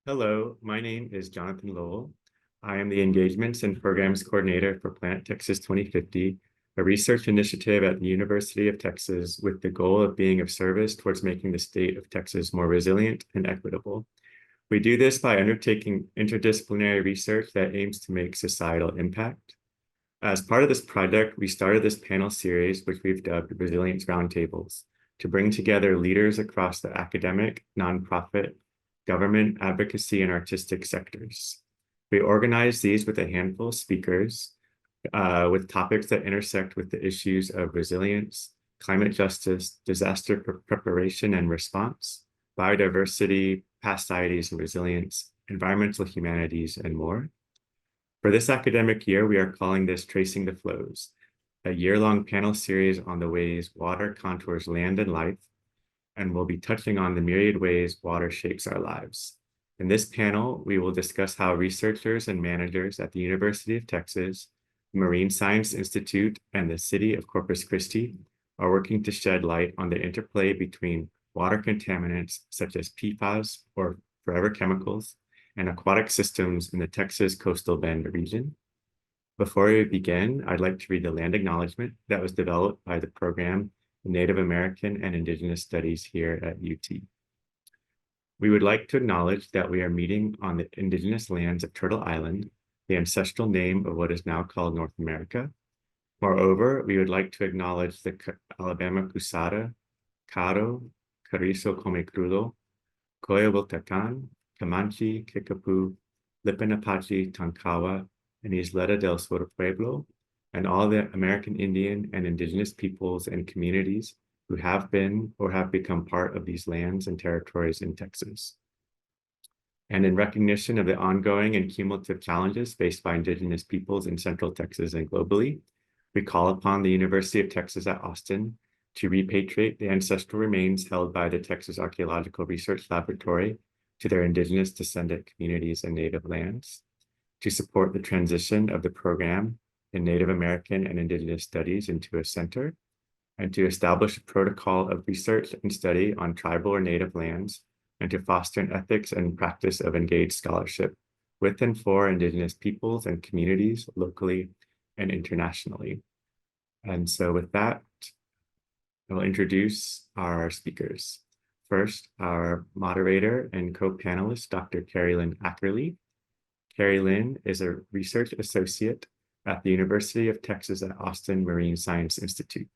Hello, my name is Jonathan Lowell. I am the Engagements and Programs Coordinator for Planet Texas 2050, a research initiative at the University of Texas with the goal of being of service towards making the state of Texas more resilient and equitable. We do this by undertaking interdisciplinary research that aims to make societal impact. As part of this project, we started this panel series, which we've dubbed Resilience Roundtables, to bring together leaders across the academic, nonprofit, government, advocacy, and artistic sectors. We organize these with a handful of speakers with topics that intersect with the issues of resilience, climate justice, disaster preparation and response, biodiversity, past societies and resilience, environmental humanities, and more. For this academic year, we are calling this Tracing the Flows, a year-long panel series on the ways water contours land and life, and we'll be touching on the myriad ways water shapes our lives. In this panel, we will discuss how researchers and managers at the University of Texas, Marine Science Institute, and the City of Corpus Christi are working to shed light on the interplay between water contaminants such as PFAS or forever chemicals and aquatic systems in the Texas Coastal Bend region. Before we begin, I'd like to read the land acknowledgement that was developed by the program in Native American and Indigenous Studies here at UT. We would like to acknowledge that we are meeting on the indigenous lands of Turtle Island, the ancestral name of what is now called North America. Moreover, we would like to acknowledge the Alabama Cusara, Caro, Carrizo Comecrudo, Coyahuiltecan, Comanche, Kickapoo, Lipan Apache, Tonkawa, and Isleta del Sur Pueblo, and all the American Indian and Indigenous peoples and communities who have been or have become part of these lands and territories in Texas. And in recognition of the ongoing and cumulative challenges faced by Indigenous peoples in Central Texas and globally, we call upon the University of Texas at Austin to repatriate the ancestral remains held by the Texas Archaeological Research Laboratory to their Indigenous descendant communities and native lands, to support the transition of the program in Native American and Indigenous studies into a center, and to establish a protocol of research and study on tribal or native lands, and to foster an ethics and practice of engaged scholarship with and for Indigenous peoples and communities locally and internationally. And so with that, I'll introduce our speakers. First, our moderator and co-panelist, Dr. Carrie Lynn Ackerley. Carrie Lynn is a research associate at the University of Texas at Austin Marine Science Institute.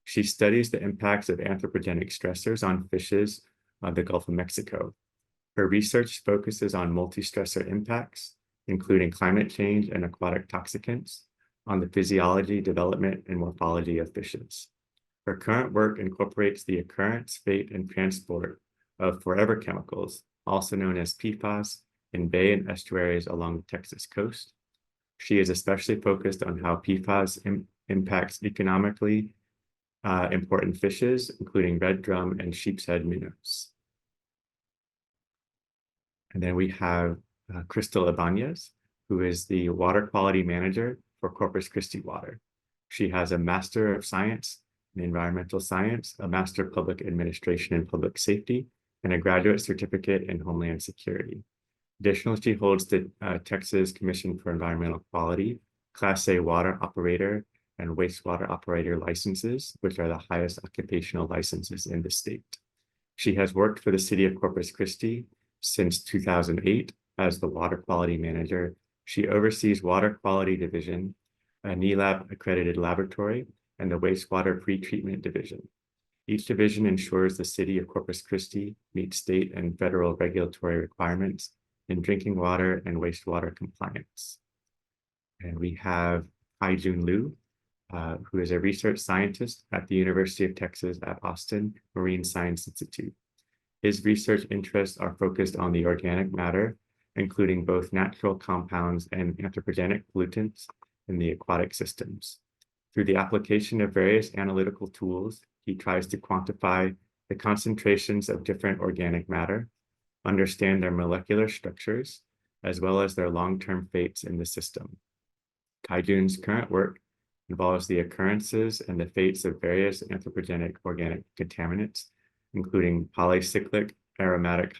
She studies the impacts of anthropogenic stressors on fishes on the Gulf of Mexico. Her research focuses on multi-stressor impacts, including climate change and aquatic toxicants, on the physiology, development, and morphology of fishes. Her current work incorporates the occurrence, fate, and transport of forever chemicals, also known as PFAS, in bay and estuaries along the Texas coast. She is especially focused on how PFAS impacts economically important fishes, including red drum and sheepshead minnows. And then we have Crystal Ibanez, who is the Water Quality Manager for Corpus Christi Water. She has a Master of Science in Environmental Science, a Master of Public Administration and Public Safety, and a Graduate Certificate in Homeland Security. Additionally, she holds the Texas Commission for Environmental Quality, Class A Water Operator, and Wastewater Operator licenses, which are the highest occupational licenses in the state. She has worked for the City of Corpus Christi since 2008 as the Water Quality Manager. She oversees Water Quality Division, a NELAB accredited laboratory, and the Wastewater Pretreatment Division. Each division ensures the City of Corpus Christi meets state and federal regulatory requirements in drinking water and wastewater compliance. And we have Haijun Liu, who is a research scientist at the University of Texas at Austin Marine Science Institute. His research interests are focused on the organic matter, including both natural compounds and anthropogenic pollutants in the aquatic systems. Through the application of various analytical tools, he tries to quantify the concentrations of different organic matter, understand their molecular structures, as well as their long-term fates in the system. Kaijun's current work involves the occurrences and the fates of various anthropogenic organic contaminants, including polycyclic aromatic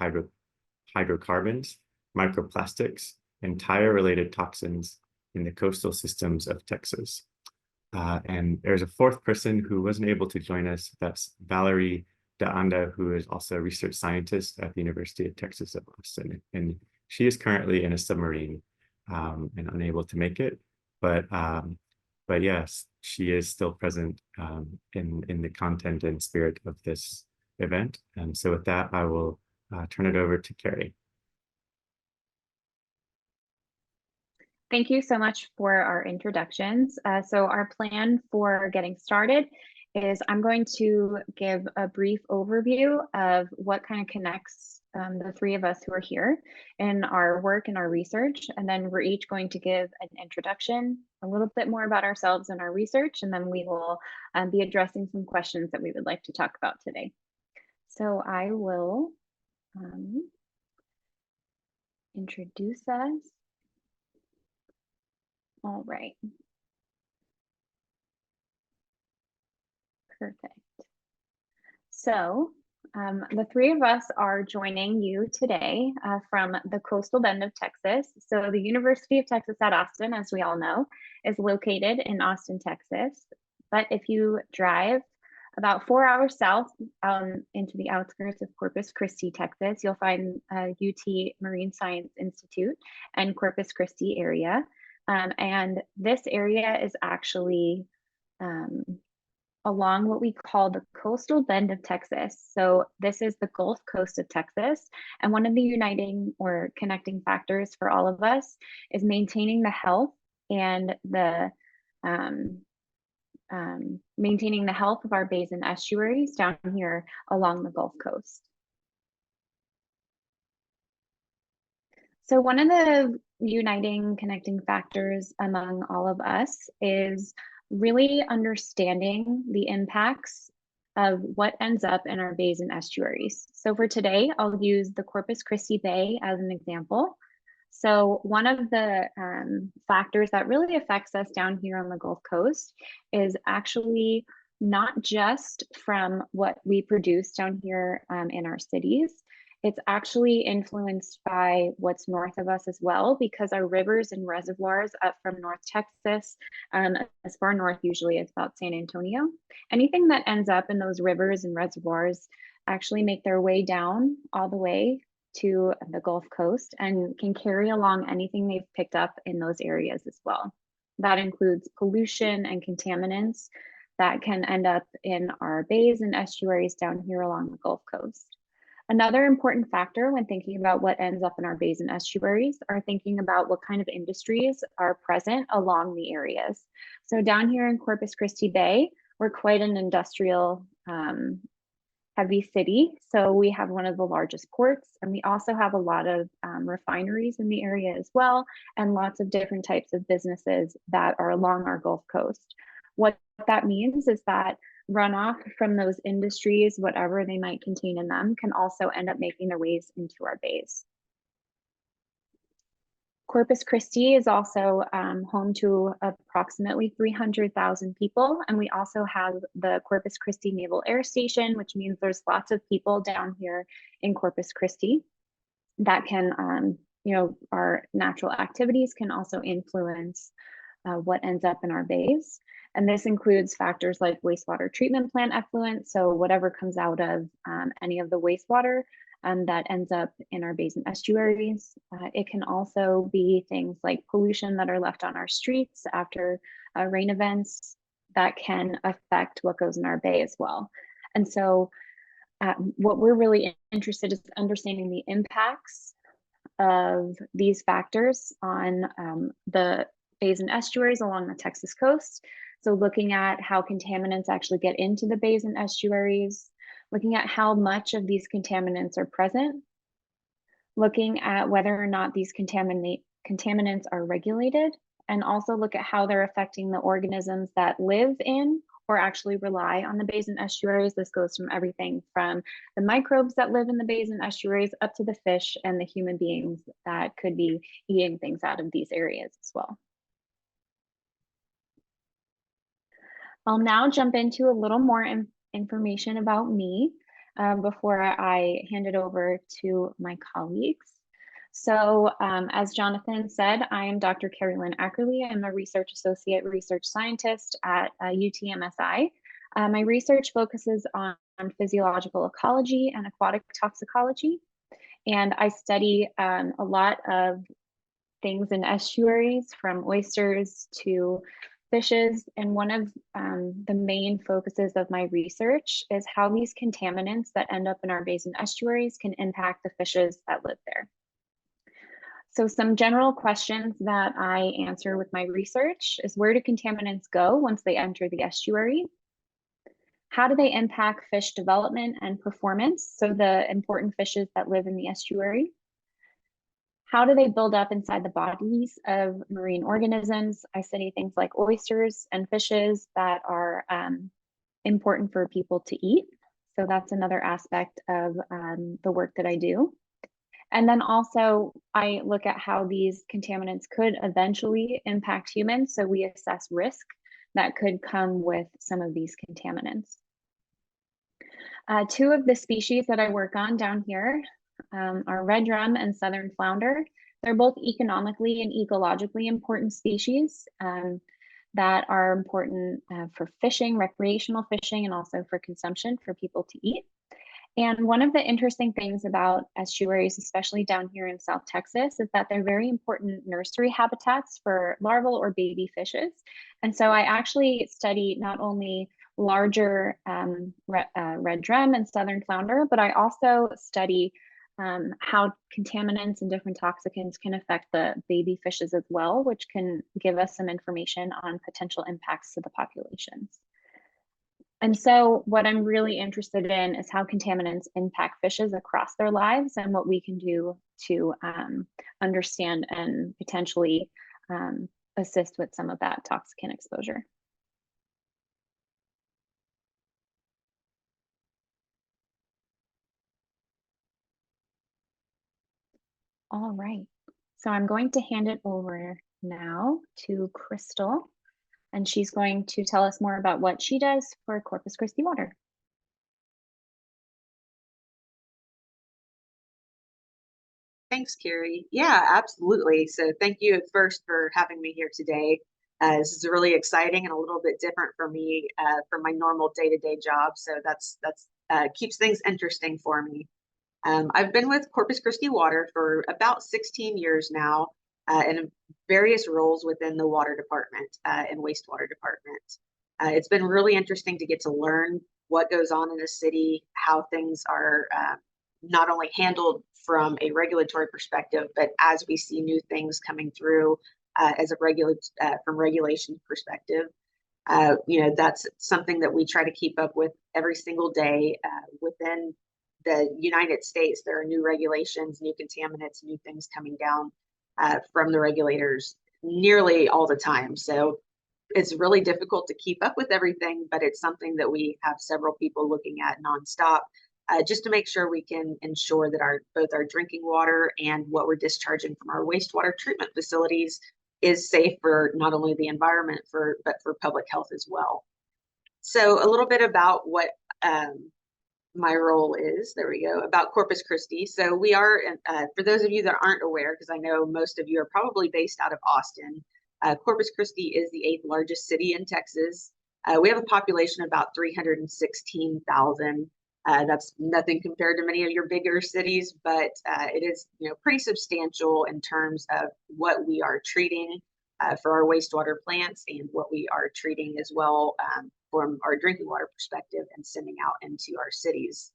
hydrocarbons, microplastics, and tire-related toxins in the coastal systems of Texas. And there's a fourth person who wasn't able to join us. That's Valerie DeAnda, who is also a research scientist at the University of Texas at Austin. And she is currently in a submarine and unable to make it. But yes, she is still present in the content and spirit of this event. And so with that, I will turn it over to Carrie. Thank you so much for our introductions. So our plan for getting started is I'm going to give a brief overview of what kind of connects the three of us who are here in our work and our research. And then we're each going to give an introduction, a little bit more about ourselves and our research, and then we will be addressing some questions that we would like to talk about today. So I will introduce us. All right. Perfect. So the three of us are joining you today from the coastal bend of Texas. So the University of Texas at Austin, as we all know, is located in Austin, Texas. But if you drive about 4 hours south into the outskirts of Corpus Christi, Texas, you'll find UT Marine Science Institute and Corpus Christi area. And this area is actually along what we call the coastal bend of Texas. So this is the Gulf Coast of Texas. And one of the uniting or connecting factors for all of us is maintaining the health and the maintaining the health of our bays and estuaries down here along the Gulf Coast. So one of the uniting connecting factors among all of us is really understanding the impacts of what ends up in our bays and estuaries. So for today, I'll use the Corpus Christi Bay as an example. So one of the factors that really affects us down here on the Gulf Coast is actually not just from what we produce down here in our cities. It's actually influenced by what's north of us as well, because our rivers and reservoirs up from North Texas, as far north usually as about San Antonio, anything that ends up in those rivers and reservoirs actually make their way down all the way to the Gulf Coast and can carry along anything they've picked up in those areas as well. That includes pollution and contaminants that can end up in our bays and estuaries down here along the Gulf Coast. Another important factor when thinking about what ends up in our bays and estuaries are thinking about what kind of industries are present along the areas. So down here in Corpus Christi Bay, we're quite an industrial heavy city. So we have one of the largest ports, and we also have a lot of refineries in the area as well, and lots of different types of businesses that are along our Gulf Coast. What that means is that runoff from those industries, whatever they might contain in them, can also end up making their ways into our bays. Corpus Christi is also home to approximately 300,000 people. And we also have the Corpus Christi Naval Air Station, which means there's lots of people down here in Corpus Christi that can, our natural activities can also influence what ends up in our bays. And this includes factors like wastewater treatment plant effluent. So whatever comes out of any of the wastewater that ends up in our bays and estuaries. It can also be things like pollution that are left on our streets after rain events that can affect what goes in our bay as well. And so what we're really interested in is understanding the impacts of these factors on the bays and estuaries along the Texas coast. So looking at how contaminants actually get into the bays and estuaries, looking at how much of these contaminants are present, looking at whether or not these contaminants are regulated, and also look at how they're affecting the organisms that live in or actually rely on the bays and estuaries. This goes from everything from the microbes that live in the bays and estuaries up to the fish and the human beings that could be eating things out of these areas as well. I'll now jump into a little more information about me before I hand it over to my colleagues. So as Jonathan said, I am Dr. Carrie Lynn Ackerley. I'm a research associate research scientist at UTMSI. My research focuses on physiological ecology and aquatic toxicology. And I study a lot of things in estuaries, from oysters to fishes. And one of the main focuses of my research is how these contaminants that end up in our basin estuaries can impact the fishes that live there. So some general questions that I answer with my research is, where do contaminants go once they enter the estuary? How do they impact fish development and performance? So the important fishes that live in the estuary. How do they build up inside the bodies of marine organisms? I study things like oysters and fishes that are important for people to eat. So that's another aspect of the work that I do. And then also I look at how these contaminants could eventually impact humans. So we assess risk that could come with some of these contaminants. Two of the species that I work on down here are red drum and southern flounder. They're both economically and ecologically important species that are important for fishing, recreational fishing, and also for consumption for people to eat. And one of the interesting things about estuaries, especially down here in South Texas, is that they're very important nursery habitats for larval or baby fishes. And so I actually study not only larger red drum and southern flounder, but I also study how contaminants and different toxicants can affect the baby fishes as well, which can give us some information on potential impacts to the populations. And so what I'm really interested in is how contaminants impact fishes across their lives and what we can do to understand and potentially assist with some of that toxicant exposure. All right, so I'm going to hand it over now to Crystal, and she's going to tell us more about what she does for Corpus Christi Water. Thanks, Carrie. Yeah, absolutely. So thank you at first for having me here today. This is really exciting and a little bit different for me from my normal day-to-day job. So that's keeps things interesting for me. I've been with Corpus Christi Water for about 16 years now in various roles within the water department and wastewater department. It's been really interesting to get to learn what goes on in a city, how things are not only handled from a regulatory perspective, but as we see new things coming through as a from regulation perspective. That's something that we try to keep up with every single day. Within the United States, there are new regulations, new contaminants, new things coming down from the regulators nearly all the time. So it's really difficult to keep up with everything, but it's something that we have several people looking at nonstop, just to make sure we can ensure that both our drinking water and what we're discharging from our wastewater treatment facilities is safe for not only the environment but for public health as well. So a little bit about what my role is. There we go. About Corpus Christi. So we are, for those of you that aren't aware, because I know most of you are probably based out of Austin, Corpus Christi is the 8th largest city in Texas. We have a population of about 316,000. That's nothing compared to many of your bigger cities, but it is pretty substantial in terms of what we are treating for our wastewater plants and what we are treating as well from our drinking water perspective and sending out into our cities.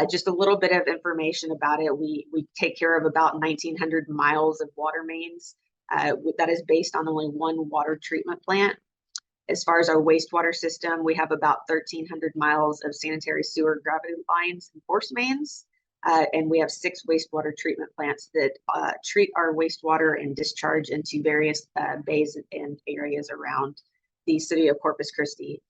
Just a little bit of information about it. We take care of about 1,900 miles of water mains. That is based on only one water treatment plant. As far as our wastewater system, we have about 1,300 miles of sanitary sewer gravity lines and force mains. And we have 6 wastewater treatment plants that treat our wastewater and discharge into various bays and areas around the city of Corpus Christi.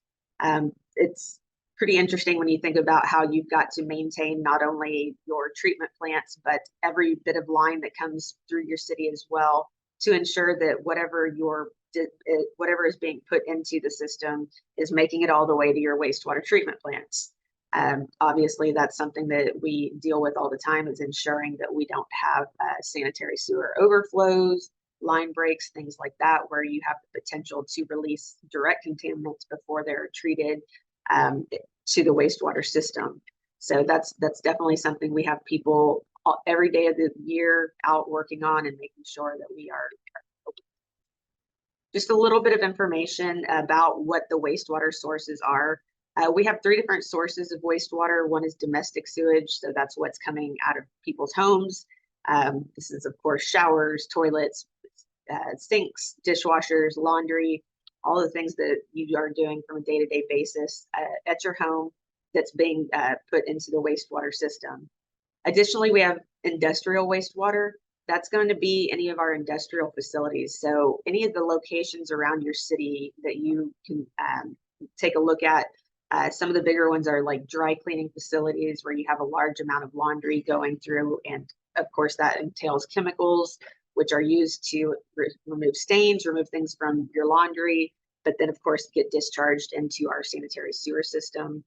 It's pretty interesting when you think about how you've got to maintain not only your treatment plants, but every bit of line that comes through your city as well, to ensure that whatever is being put into the system is making it all the way to your wastewater treatment plants. Obviously, that's something that we deal with all the time, is ensuring that we don't have sanitary sewer overflows, line breaks, things like that, where you have the potential to release direct contaminants before they're treated to the wastewater system. So that's definitely something we have people every day of the year out working on and making sure that we are. Just a little bit of information about what the wastewater sources are. We have 3 different sources of wastewater. One is domestic sewage, so that's what's coming out of people's homes. This is, of course, showers, toilets, sinks, dishwashers, laundry, all the things that you are doing from a day-to-day basis at your home that's being put into the wastewater system. Additionally, we have industrial wastewater. That's going to be any of our industrial facilities. So any of the locations around your city that you can take a look at. Some of the bigger ones are like dry cleaning facilities where you have a large amount of laundry going through. And of course, that entails chemicals, which are used to remove stains, remove things from your laundry, but then of course get discharged into our sanitary sewer system.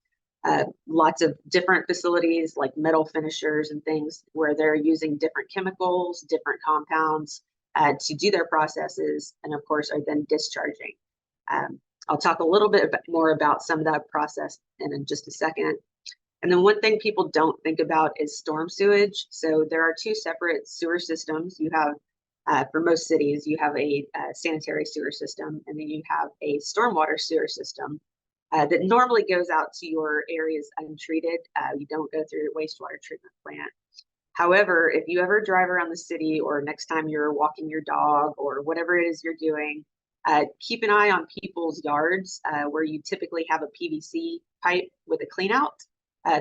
Lots of different facilities like metal finishers and things where they're using different chemicals, different compounds to do their processes, and of course are then discharging. I'll talk a little bit more about some of that process in just a second. And then one thing people don't think about is storm sewage. So there are 2 separate sewer systems. You have, for most cities, you have a sanitary sewer system, and then you have a stormwater sewer system. That normally goes out to your areas untreated. You don't go through the wastewater treatment plant. However, if you ever drive around the city or next time you're walking your dog or whatever it is you're doing, keep an eye on people's yards where you typically have a PVC pipe with a clean out.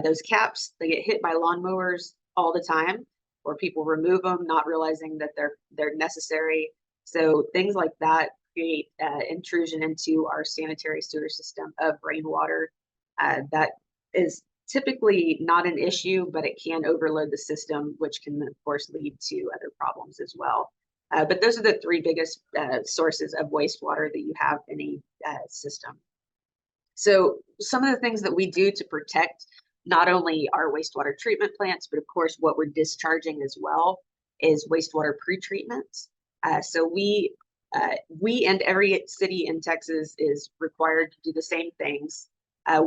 Those caps, they get hit by lawnmowers all the time, or people remove them not realizing that they're necessary. So things like that create intrusion into our sanitary sewer system of rainwater. That is typically not an issue, but it can overload the system, which can, of course, lead to other problems as well. But those are the 3 biggest sources of wastewater that you have in a system. So some of the things that we do to protect not only our wastewater treatment plants, but of course what we're discharging as well is wastewater pretreatment. So we and every city in Texas is required to do the same things.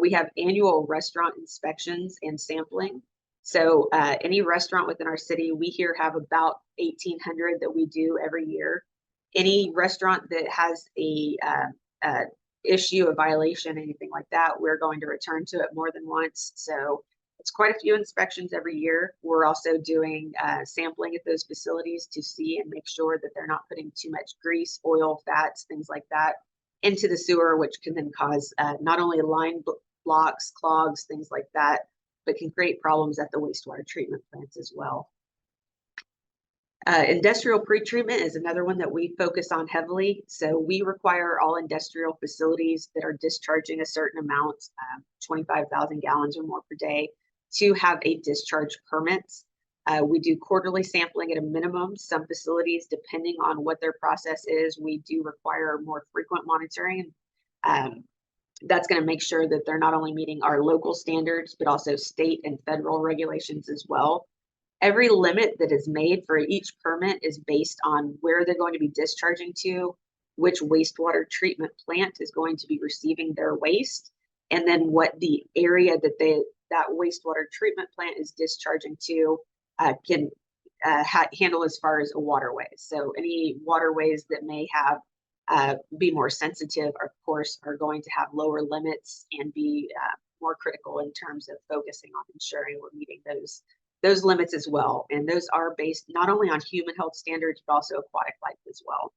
We have annual restaurant inspections and sampling. So any restaurant within our city, we here have about 1,800 that we do every year. Any restaurant that has a issue, a violation, anything like that, we're going to return to it more than once. So it's quite a few inspections every year. We're also doing sampling at those facilities to see and make sure that they're not putting too much grease, oil, fats, things like that into the sewer, which can then cause not only line blocks, clogs, things like that, but can create problems at the wastewater treatment plants as well. Industrial pretreatment is another one that we focus on heavily. So we require all industrial facilities that are discharging a certain amount, 25,000 gallons or more per day, to have a discharge permit. We do quarterly sampling at a minimum. Some facilities, depending on what their process is, we do require more frequent monitoring. That's going to make sure that they're not only meeting our local standards, but also state and federal regulations as well. Every limit that is made for each permit is based on where they're going to be discharging to, which wastewater treatment plant is going to be receiving their waste, and then what the area that that wastewater treatment plant is discharging to can handle as far as a waterway. So any waterways that may have be more sensitive, of course, are going to have lower limits and be more critical in terms of focusing on ensuring we're meeting those limits as well. And those are based not only on human health standards, but also aquatic life as well.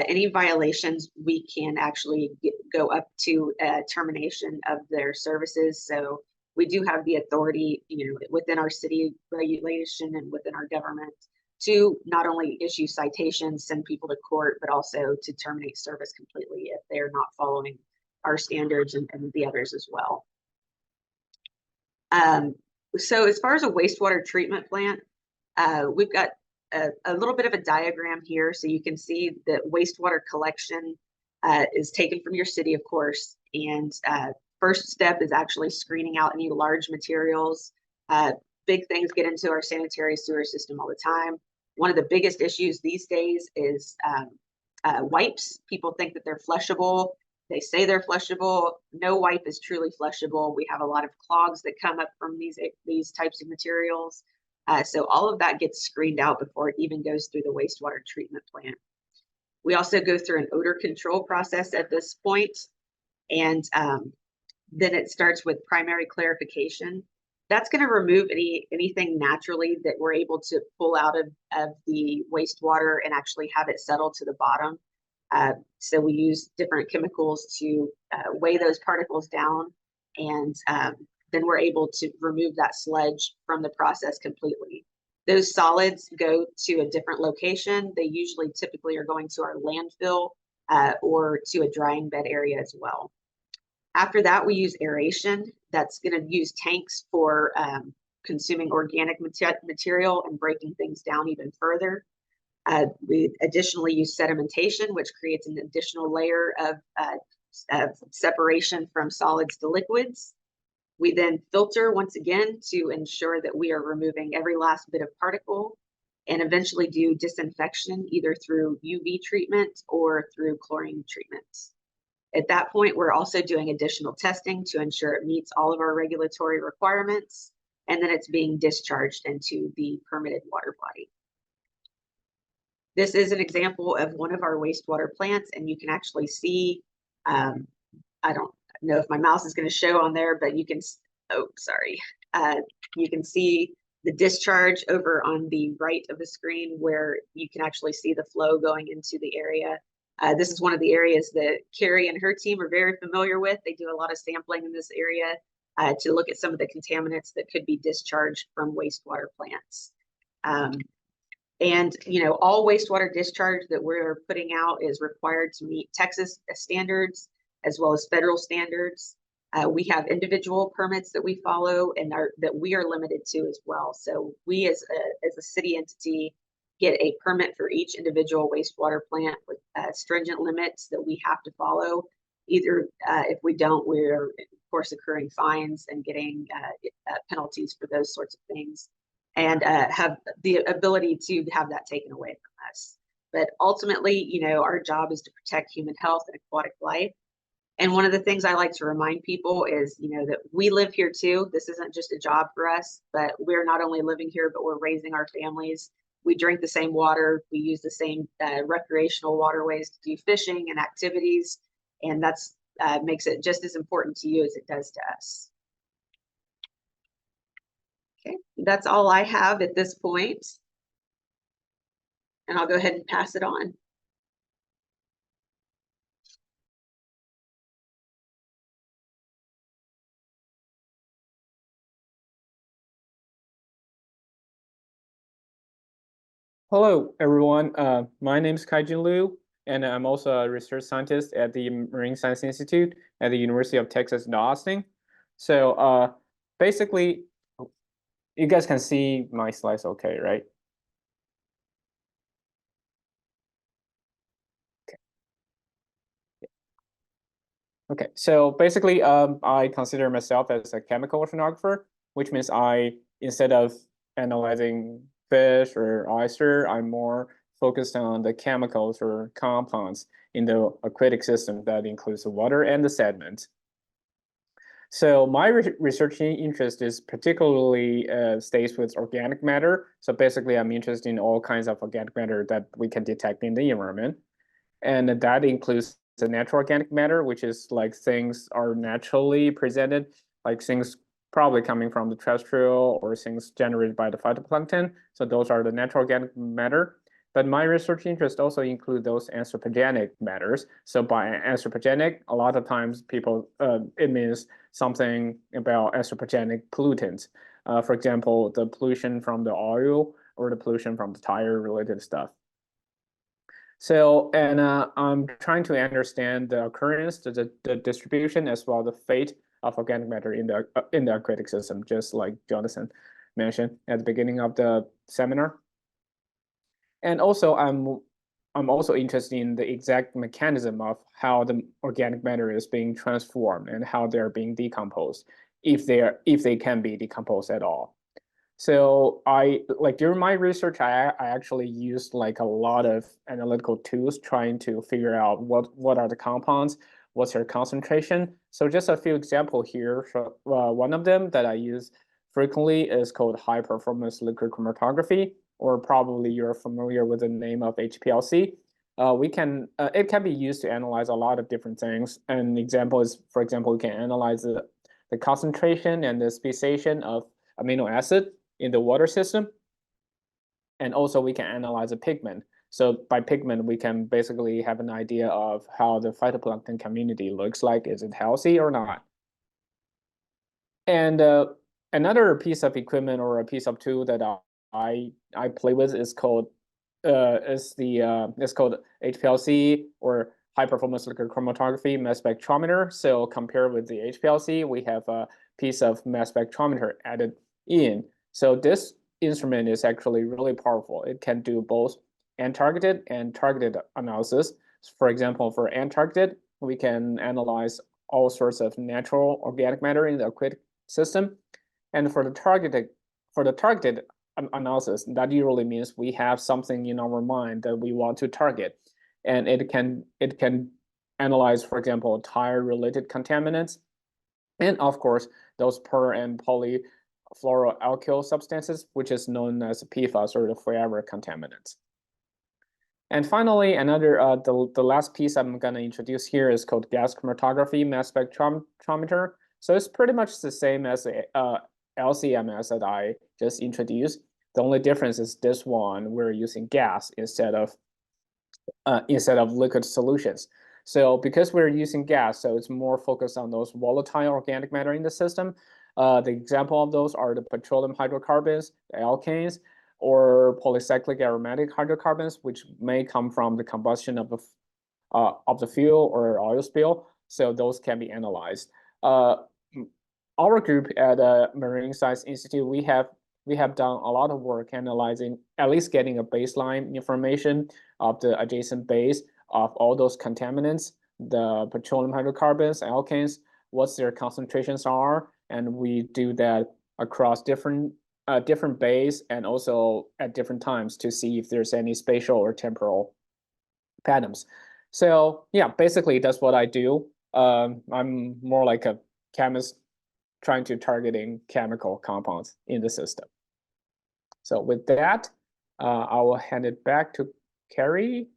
Any violations, we can actually go up to termination of their services. So we do have the authority, within our city regulation and within our government to not only issue citations, send people to court, but also to terminate service completely if they're not following our standards and the others as well. So as far as a wastewater treatment plant, we've got a little bit of a diagram here. So you can see that wastewater collection is taken from your city, of course, and first step is actually screening out any large materials. Big things get into our sanitary sewer system all the time. One of the biggest issues these days is wipes. People think that they're flushable. They say they're flushable. No wipe is truly flushable. We have a lot of clogs that come up from these types of materials. So all of that gets screened out before it even goes through the wastewater treatment plant. We also go through an odor control process at this point, and then it starts with primary clarification. That's going to remove anything naturally that we're able to pull out of the wastewater and actually have it settle to the bottom. So we use different chemicals to weigh those particles down, and then we're able to remove that sludge from the process completely. Those solids go to a different location. They typically are going to our landfill or to a drying bed area as well. After that, we use aeration. That's going to use tanks for consuming organic material and breaking things down even further. We additionally use sedimentation, which creates an additional layer of separation from solids to liquids. We then filter once again to ensure that we are removing every last bit of particle, and eventually do disinfection either through UV treatment or through chlorine treatments. At that point, we're also doing additional testing to ensure it meets all of our regulatory requirements, and then it's being discharged into the permitted water body. This is an example of one of our wastewater plants, and you can actually see, I don't know if my mouse is going to show on there, but you can, you can see the discharge over on the right of the screen where you can actually see the flow going into the area. This is one of the areas that Carrie and her team are very familiar with. They do a lot of sampling in this area to look at some of the contaminants that could be discharged from wastewater plants. And all wastewater discharge that we're putting out is required to meet Texas standards as well as federal standards. We have individual permits that we follow and that we are limited to as well. So we as a city entity get a permit for each individual wastewater plant with stringent limits that we have to follow. Either if we don't, we're of course incurring fines and getting penalties for those sorts of things, and have the ability to have that taken away from us. But ultimately, our job is to protect human health and aquatic life. And one of the things I like to remind people is, that we live here too. This isn't just a job for us, but we're not only living here, but we're raising our families. We drink the same water. We use the same recreational waterways to do fishing and activities. And that's makes it just as important to you as it does to us. Okay, that's all I have at this point. And I'll go ahead and pass it on. Hello, everyone. My name is Kaijin Liu, and I'm also a research scientist at the Marine Science Institute at the University of Texas at Austin. So basically, you guys can see my slides okay, right? Okay, so basically, I consider myself as a chemical oceanographer, which means instead of analyzing fish or oyster, I'm more focused on the chemicals or compounds in the aquatic system that includes the water and the sediment. So my research interest is particularly stays with organic matter. So basically, I'm interested in all kinds of organic matter that we can detect in the environment. And that includes the natural organic matter, which is like things are naturally presented, like things probably coming from the terrestrial or things generated by the phytoplankton. So those are the natural organic matter. But my research interest also include those anthropogenic matters. So by anthropogenic, a lot of times people, it means something about anthropogenic pollutants. For example, the pollution from the oil or the pollution from the tire related stuff. So, and I'm trying to understand the occurrence, the distribution, as well as the fate of organic matter in the aquatic system, just like Jonathan mentioned at the beginning of the seminar. And also, I'm I'm also interested in the exact mechanism of how the organic matter is being transformed and how they're being decomposed, if they can be decomposed at all. So during my research, I actually used like a lot of analytical tools trying to figure out what are the compounds, what's their concentration. So just a few examples here. So, one of them that I use frequently is called high performance liquid chromatography, or probably you're familiar with the name of HPLC. It can be used to analyze a lot of different things. An example is, for example, we can analyze the concentration and the speciation of amino acid in the water system. And also we can analyze the pigment. So by pigment, we can basically have an idea of how the phytoplankton community looks like. Is it healthy or not? And another piece of equipment or a piece of tool that I play with is called HPLC, or high performance liquid chromatography mass spectrometer. So compared with the HPLC, we have a piece of mass spectrometer added in. So this instrument is actually really powerful. It can do both untargeted and targeted analysis. For example, for untargeted, we can analyze all sorts of natural organic matter in the aquatic system. And for the targeted analysis, that usually means we have something in our mind that we want to target. And it can analyze, for example, tire-related contaminants, and of course, those per and polyfluoroalkyl substances, which is known as PFAS, or the forever contaminants. And finally, the last piece I'm going to introduce here is called gas chromatography mass spectrometer. So it's pretty much the same as the LCMS that I just introduced. The only difference is this one, we're using gas instead of liquid solutions. So because we're using gas, so it's more focused on those volatile organic matter in the system. The example of those are the petroleum hydrocarbons, the alkanes, or polycyclic aromatic hydrocarbons, which may come from the combustion of the fuel or oil spill. So those can be analyzed. Our group at Marine Science Institute, we have done a lot of work analyzing, at least getting a baseline information of the adjacent base of all those contaminants, the petroleum hydrocarbons, alkanes, what their concentrations are, and we do that across different bays and also at different times to see if there's any spatial or temporal patterns. So yeah, basically that's what I do. I'm more like a chemist trying to targeting chemical compounds in the system. So with that, I will hand it back to Carrie.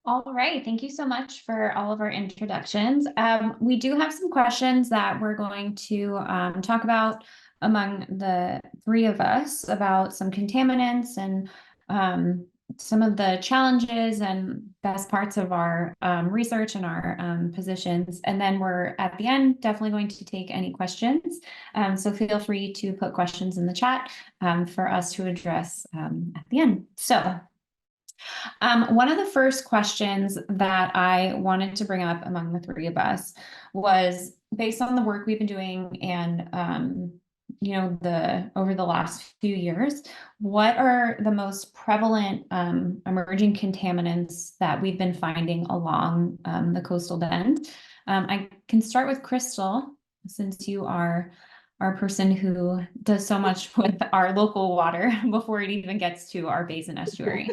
All right, thank you so much for all of our introductions. We do have some questions that we're going to talk about among the three of us about some contaminants and some of the challenges and best parts of our research and our positions. And then we're at the end definitely going to take any questions. So feel free to put questions in the chat for us to address at the end. So one of the first questions that I wanted to bring up among the three of us was based on the work we've been doing and over the last few years, what are the most prevalent emerging contaminants that we've been finding along the coastal bend? I can start with Crystal, since you are our person who does so much with our local water before it even gets to our basin estuary.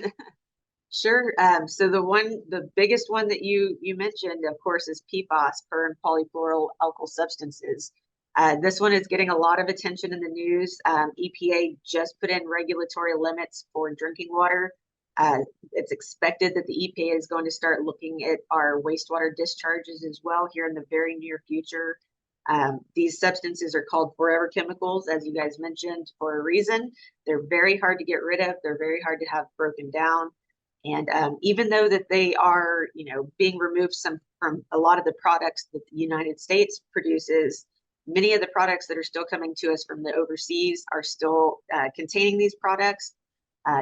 Sure. So the biggest one that you mentioned, of course, is PFAS, per and polyfluoroalkyl substances. This one is getting a lot of attention in the news. EPA just put in regulatory limits for drinking water. It's expected that the EPA is going to start looking at our wastewater discharges as well here in the very near future. These substances are called forever chemicals, as you guys mentioned, for a reason. They're very hard to get rid of. They're very hard to have broken down. And even though that they are, being removed from a lot of the products that the United States produces, many of the products that are still coming to us from the overseas are still containing these products.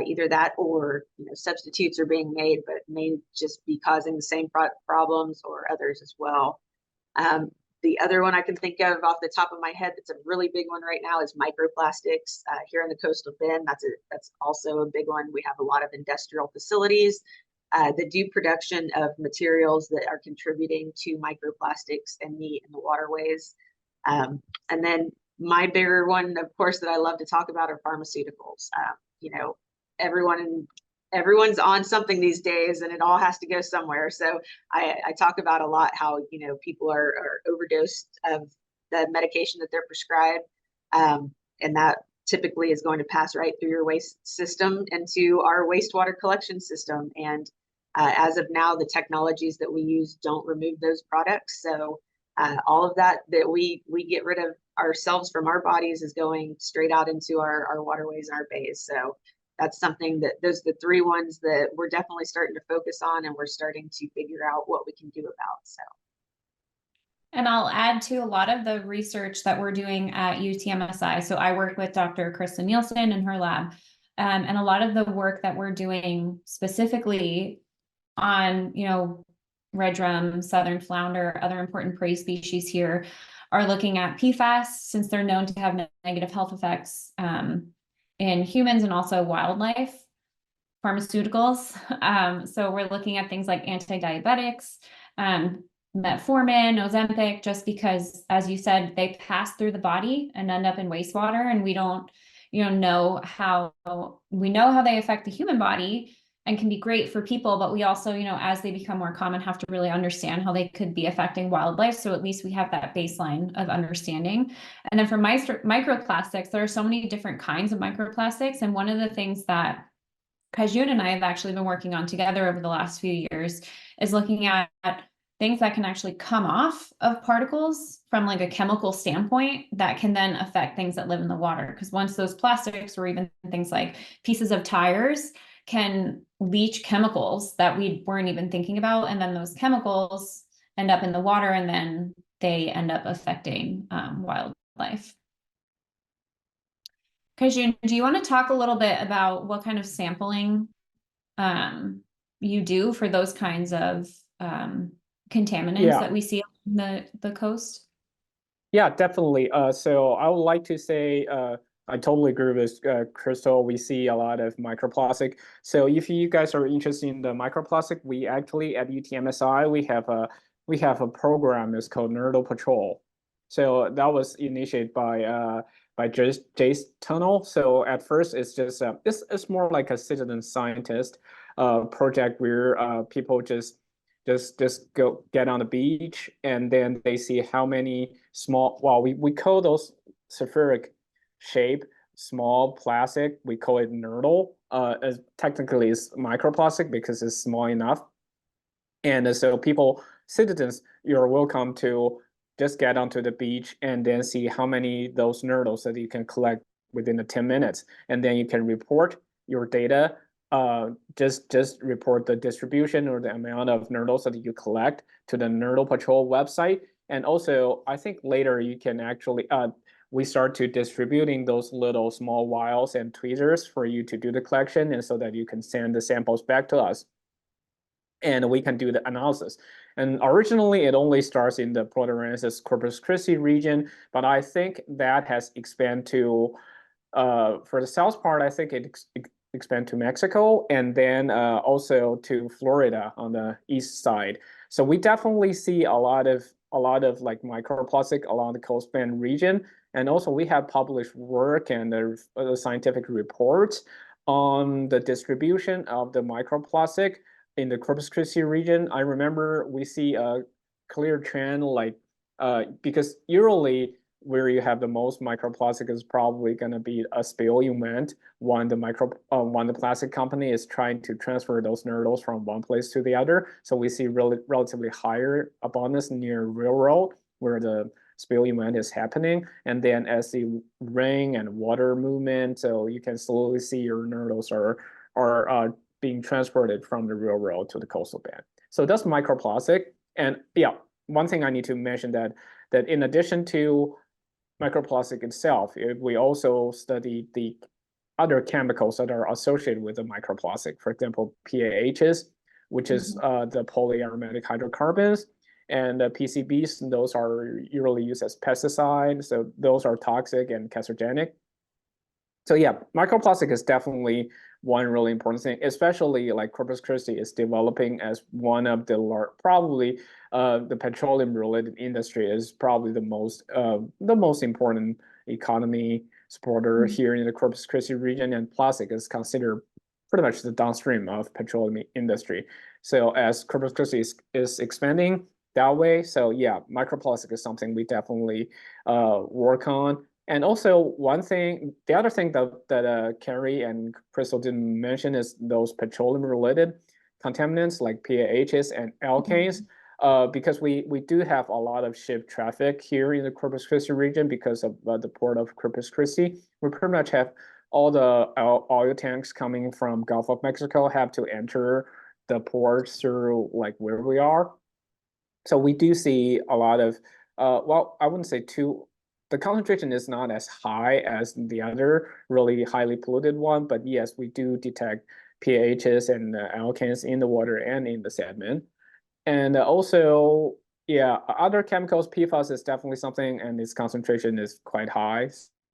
Either that or substitutes are being made, but may just be causing the same problems, or others as well. The other one I can think of off the top of my head that's a really big one right now is microplastics. Here in the coastal bend, that's also a big one. We have a lot of industrial facilities that do production of materials that are contributing to microplastics and meat in the waterways. And then my bigger one, of course, that I love to talk about are pharmaceuticals. You know, everyone's on something these days, and it all has to go somewhere. So I talk about a lot how, you know, people are overdosed of the medication that they're prescribed, and that typically is going to pass right through your waste system into our wastewater collection system. And as of now, the technologies that we use don't remove those products. So all of that we get rid of ourselves from our bodies is going straight out into our waterways and our bays. So that's something that those are the three ones that we're definitely starting to focus on, and we're starting to figure out what we can do about. So. And I'll add to a lot of the research that we're doing at UTMSI. So I work with Dr. Krista Nielsen in her lab, and a lot of the work that we're doing specifically on, you know, red drum, southern flounder, other important prey species here are looking at PFAS, since they're known to have negative health effects in humans and also wildlife, pharmaceuticals. So we're looking at things like anti-diabetics, metformin, Ozempic, just because, as you said, they pass through the body and end up in wastewater, and we don't, you know how they affect the human body and can be great for people, but we also, you know, as they become more common, have to really understand how they could be affecting wildlife. So at least we have that baseline of understanding. And then for microplastics, there are so many different kinds of microplastics. And one of the things that Kajun and I have actually been working on together over the last few years is looking at things that can actually come off of particles from like a chemical standpoint that can then affect things that live in the water. Because once those plastics, or even things like pieces of tires, can leach chemicals that we weren't even thinking about, and then those chemicals end up in the water, and then they end up affecting wildlife. Kajun, do you want to talk a little bit about what kind of sampling you do for those kinds of contaminants that we see on the coast? Yeah, definitely. So I would like to say I totally agree with Crystal. We see a lot of microplastic. So if you guys are interested in the microplastic, we actually at UTMSI we have a program. It's called Nerdle Patrol. So that was initiated by Jace Tunnel. So at first it's just it's more like a citizen scientist project where people just go get on the beach, and then they see how many small, well, we call those spheric shape small plastic, we call it nurdle. As technically it's microplastic because it's small enough. And so citizens, you're welcome to just get onto the beach and then see how many those nurdles that you can collect within the 10 minutes. And then you can report your data. Just report the distribution or the amount of nurdles that you collect to the Nerdle Patrol website. And also, I think later you can actually, we start to distributing those little small vials and tweezers for you to do the collection, and so that you can send the samples back to us. And we can do the analysis. And originally, it only starts in the Port Aransas Corpus Christi region, but I think that has expanded to, for the south part, I think it expand to Mexico, and then also to Florida on the east side. So we definitely see a lot of like microplastic along the Coast Bend region, and also we have published work and the scientific reports on the distribution of the microplastic in the Corpus Christi region. I remember we see a clear trend, like because usually where you have the most microplastic is probably going to be a spill event when the plastic company is trying to transfer those nurdles from one place to the other. So we see relatively higher abundance near railroad where the spill event is happening. And then as the rain and water movement, so you can slowly see your nurdles are being transported from the railroad to the coastal bend. So that's microplastic. And yeah, one thing I need to mention that in addition to microplastic itself, we also study the other chemicals that are associated with the microplastic. For example, PAHs, which is the polyaromatic hydrocarbons, And PCBs, those are usually used as pesticides, so those are toxic and carcinogenic. So yeah, microplastic is definitely one really important thing, especially like Corpus Christi is developing as one of the probably the petroleum related industry is probably the most important economy supporter here in the Corpus Christi region, and plastic is considered pretty much the downstream of petroleum industry. So as Corpus Christi is expanding that way, so yeah, microplastic is something we definitely work on. And also the other thing that Carrie and Crystal didn't mention is those petroleum-related contaminants like PAHs and alkanes, because we do have a lot of ship traffic here in the Corpus Christi region because of the port of Corpus Christi. We pretty much have all the oil tanks coming from Gulf of Mexico have to enter the port through like where we are. So we do see a lot of, well, I wouldn't say the concentration is not as high as the other really highly polluted one, but yes, we do detect PAHs and alkanes in the water and in the sediment. And also, yeah, other chemicals, PFAS is definitely something, and its concentration is quite high,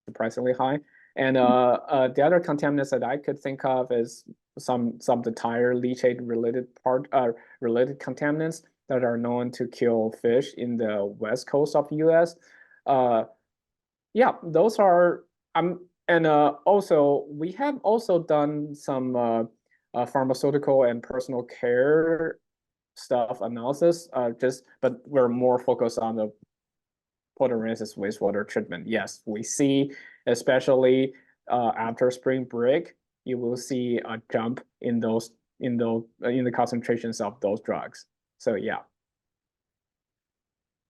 surprisingly high. And the other contaminants that I could think of is some of the tire leachate related related contaminants that are known to kill fish in the west coast of the US. Yeah, those are and also we have also done some pharmaceutical and personal care stuff analysis. But we're more focused on the photoresis wastewater treatment. Yes, we see, especially after spring break, you will see a jump in the concentrations of those drugs. So yeah.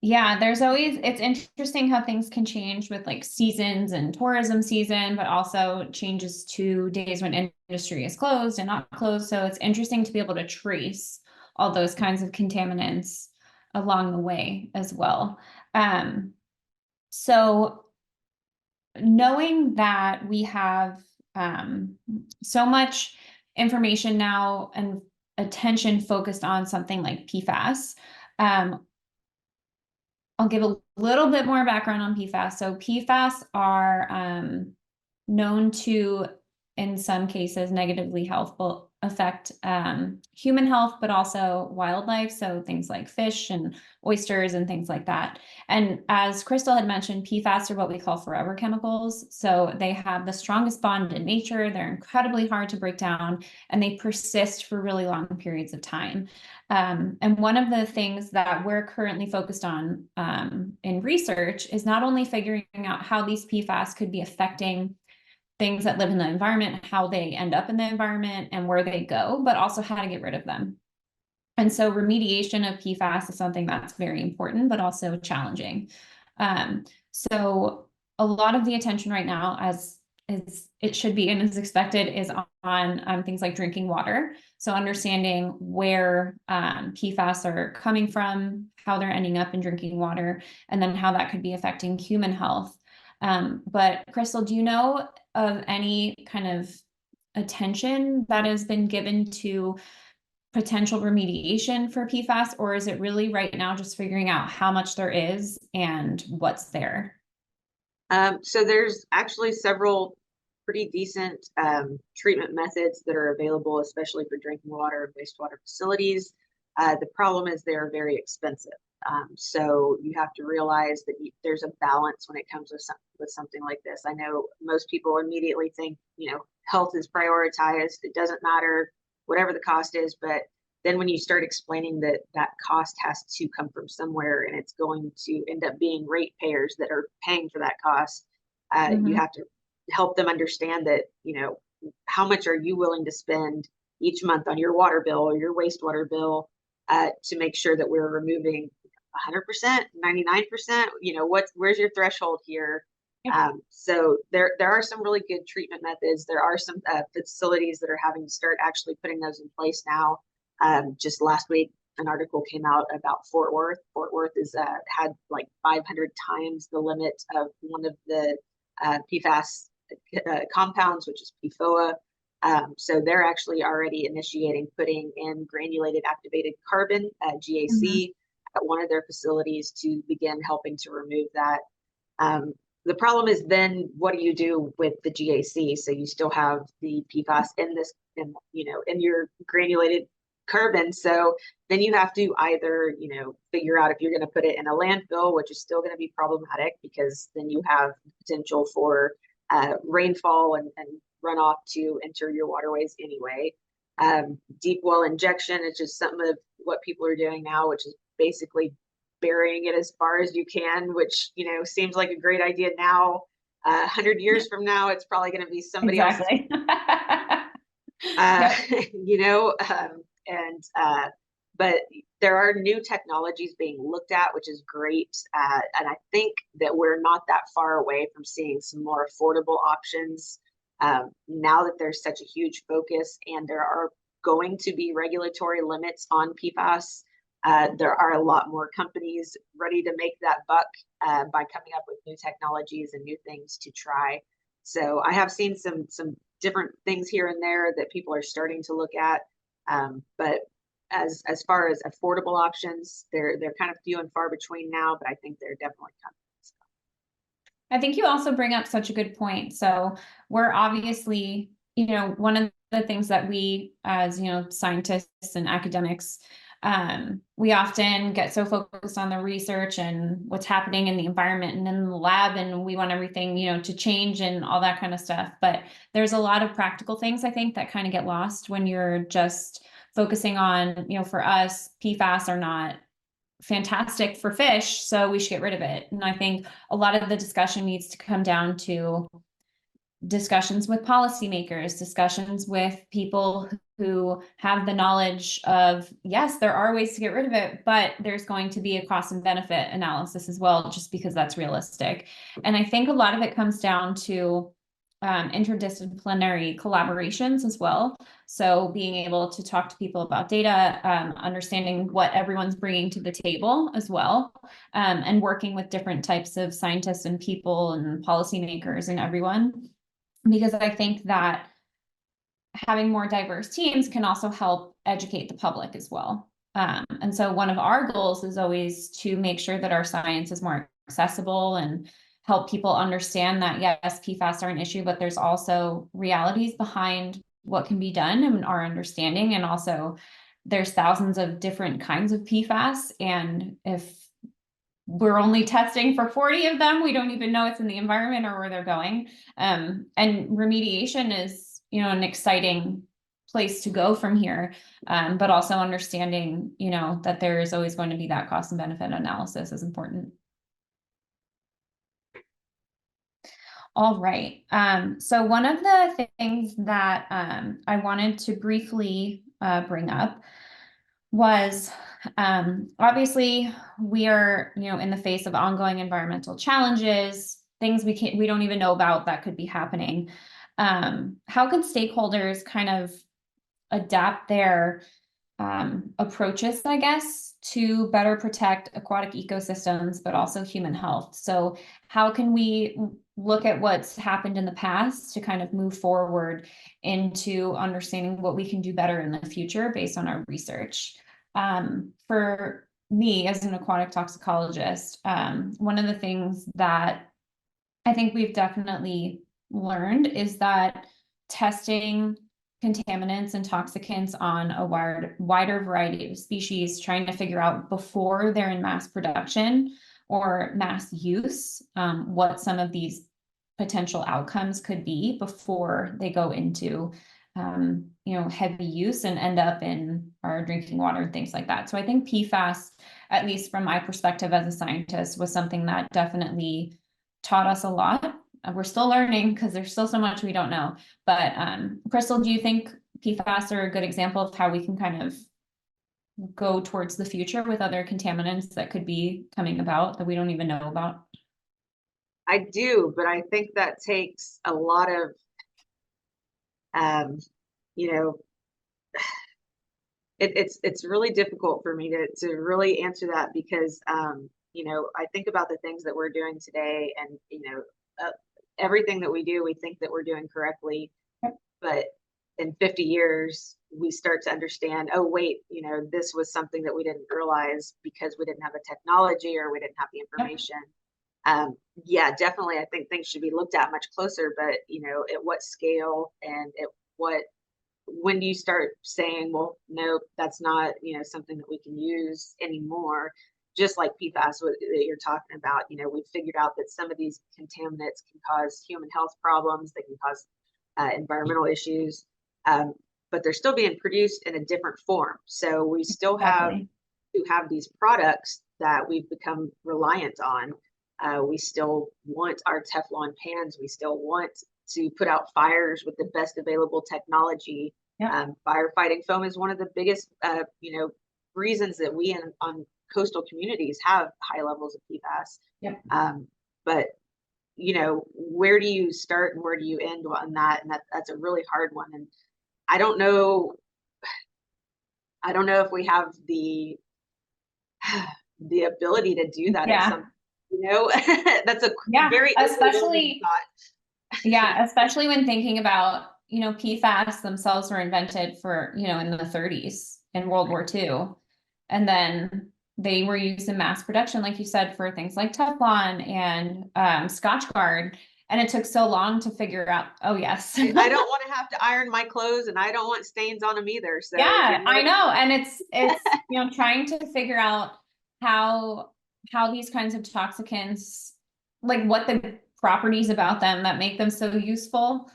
Yeah, it's interesting how things can change with like seasons and tourism season, but also changes to days when industry is closed and not closed. So it's interesting to be able to trace all those kinds of contaminants along the way as well. So knowing that we have so much information now and attention focused on something like PFAS, I'll give a little bit more background on PFAS. So PFAS are known to, in some cases, negatively affect human health, but also wildlife. So things like fish and oysters and things like that. And as Crystal had mentioned, PFAS are what we call forever chemicals. So they have the strongest bond in nature. They're incredibly hard to break down, and they persist for really long periods of time. And one of the things that we're currently focused on in research is not only figuring out how these PFAS could be affecting things that live in the environment, how they end up in the environment and where they go, but also how to get rid of them. And so remediation of PFAS is something that's very important, but also challenging. So a lot of the attention right now, as it should be and is expected, is on things like drinking water. So understanding where PFAS are coming from, how they're ending up in drinking water, and then how that could be affecting human health. But Crystal, do you know of any kind of attention that has been given to potential remediation for PFAS, or is it really right now just figuring out how much there is and what's there? So there's actually several pretty decent treatment methods that are available, especially for drinking water and wastewater facilities. The problem is they're very expensive. So you have to realize that there's a balance when it comes with something like this. I know most people immediately think, health is prioritized. It doesn't matter whatever the cost is, but then when you start explaining that that cost has to come from somewhere and it's going to end up being ratepayers that are paying for that cost, you have to help them understand that, how much are you willing to spend each month on your water bill or your wastewater bill to make sure that we're removing 100%, 99%, where's your threshold here? So there are some really good treatment methods. There are some facilities that are having to start actually putting those in place now. Just last week, an article came out about Fort Worth. Fort Worth is had like 500 times the limit of one of the PFAS compounds, which is PFOA. So they're actually already initiating putting in granulated activated carbon, GAC, at one of their facilities to begin helping to remove that. The problem is then what do you do with the GAC? So you still have the PFAS in this, in your granulated carbon. So then you have to either, figure out if you're going to put it in a landfill, which is still going to be problematic because then you have potential for rainfall and runoff to enter your waterways anyway. Deep well injection is just some of what people are doing now, which is basically burying it as far as you can, which seems like a great idea now. 100 years from now, it's probably going to be somebody else. But there are new technologies being looked at, which is great. And I think that we're not that far away from seeing some more affordable options now that there's such a huge focus and there are going to be regulatory limits on PFAS. There are a lot more companies ready to make that buck by coming up with new technologies and new things to try. So I have seen some different things here and there that people are starting to look at. But as far as affordable options, they're kind of few and far between now, but I think they're definitely coming. I think you also bring up such a good point. So we're obviously, one of the things that we, as, scientists and academics, we often get so focused on the research and what's happening in the environment and in the lab, and we want everything, to change and all that kind of stuff. But there's a lot of practical things, I think, that kind of get lost when you're just focusing on, for us, PFAS are not fantastic for fish, so we should get rid of it. And I think a lot of the discussion needs to come down to discussions with policymakers, discussions with people who have the knowledge of, yes, there are ways to get rid of it, but there's going to be a cost and benefit analysis as well, just because that's realistic. And I think a lot of it comes down to interdisciplinary collaborations as well. So being able to talk to people about data, understanding what everyone's bringing to the table as well, and working with different types of scientists and people and policymakers and everyone. Because I think that having more diverse teams can also help educate the public as well. And so one of our goals is always to make sure that our science is more accessible and help people understand that, yes, PFAS are an issue, but there's also realities behind what can be done and our understanding. And also there's thousands of different kinds of PFAS. And if we're only testing for 40 of them, we don't even know it's in the environment or where they're going. And remediation is, an exciting place to go from here, but also understanding, that there is always going to be that cost and benefit analysis is important. All right. So one of the things that I wanted to briefly bring up was obviously we are, in the face of ongoing environmental challenges, things we don't even know about that could be happening. How can stakeholders kind of adapt their approaches, I guess, to better protect aquatic ecosystems, but also human health? So how can we look at what's happened in the past to kind of move forward into understanding what we can do better in the future based on our research? For me, as an aquatic toxicologist, one of the things that I think we've definitely learned is that testing contaminants and toxicants on a wider variety of species, trying to figure out before they're in mass production or mass use, what some of these potential outcomes could be before they go into heavy use and end up in our drinking water and things like that. So I think PFAS, at least from my perspective as a scientist, was something that definitely taught us a lot. We're still learning because there's still so much we don't know. But Crystal, do you think PFAS are a good example of how we can kind of go towards the future with other contaminants that could be coming about that we don't even know about? I do, but I think that takes a lot of, it's really difficult for me to really answer that because, I think about the things that we're doing today and, everything that we do, we think that we're doing correctly, but in 50 years, we start to understand, oh, wait, you know, this was something that we didn't realize because we didn't have the technology or we didn't have the information. Yeah, definitely. I think things should be looked at much closer, but, you know, at what scale and at what, when do you start saying, well, no, that's not, you know, something that we can use anymore? Just like PFAS that you're talking about, you know, we've figured out that some of these contaminants can cause human health problems. They can cause environmental issues, but they're still being produced in a different form. So we still have to have these products that we've become reliant on. We still want our Teflon pans. We still want to put out fires with the best available technology. Firefighting foam is one of the biggest, you know, reasons that we on coastal communities have high levels of PFAS. But you know, where do you start and where do you end on that? And that's a really hard one. And I don't know if we have the ability to do that at some, you know, that's a very especially especially when thinking about, you know, PFAS themselves were invented for, you know, in the 30s in World War II, and then they were used in mass production, like you said, for things like Teflon and Scotch Guard. And it took so long to figure out, oh yes. I don't want to have to iron my clothes and I don't want stains on them either. So yeah, you know, I know. And it's you know, trying to figure out how these kinds of toxicants, like what the properties about them that make them so useful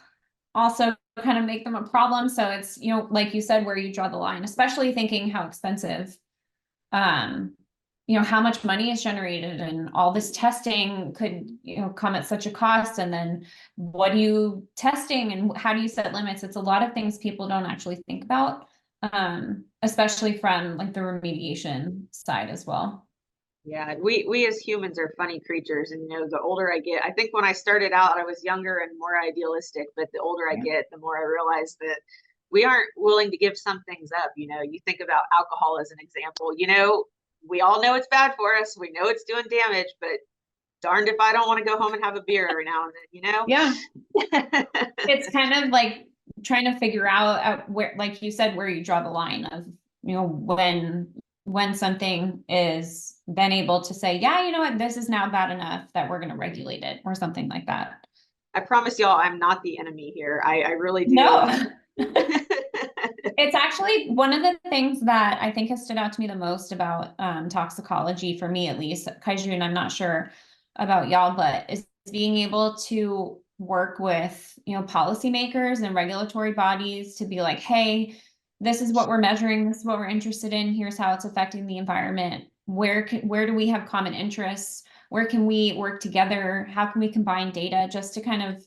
also kind of make them a problem. So it's, you know, like you said, where you draw the line, especially thinking how expensive, you know, how much money is generated and all this testing could, you know, come at such a cost. And then what do you testing and how do you set limits? It's a lot of things people don't actually think about, especially from like the remediation side as well. Yeah, we as humans are funny creatures, and you know, the older I get, I think when I started out, I was younger and more idealistic, but the older I get, the more I realize that we aren't willing to give some things up. You know, you think about alcohol as an example. You know, we all know it's bad for us. We know it's doing damage, but darned if I don't want to go home and have a beer every now and then. You know? Yeah, it's kind of like trying to figure out where, like you said, where you draw the line of, you know, when something is then able to say, yeah, you know what, this is now bad enough that we're going to regulate it or something like that. I promise y'all, I'm not the enemy here. I really do. No. It's actually one of the things that I think has stood out to me the most about toxicology, for me at least, Kaiju, and I'm not sure about y'all, but is being able to work with, you know, policymakers and regulatory bodies to be like, hey, this is what we're measuring, this is what we're interested in, here's how it's affecting the environment. Where do we have common interests? Where can we work together? How can we combine data just to kind of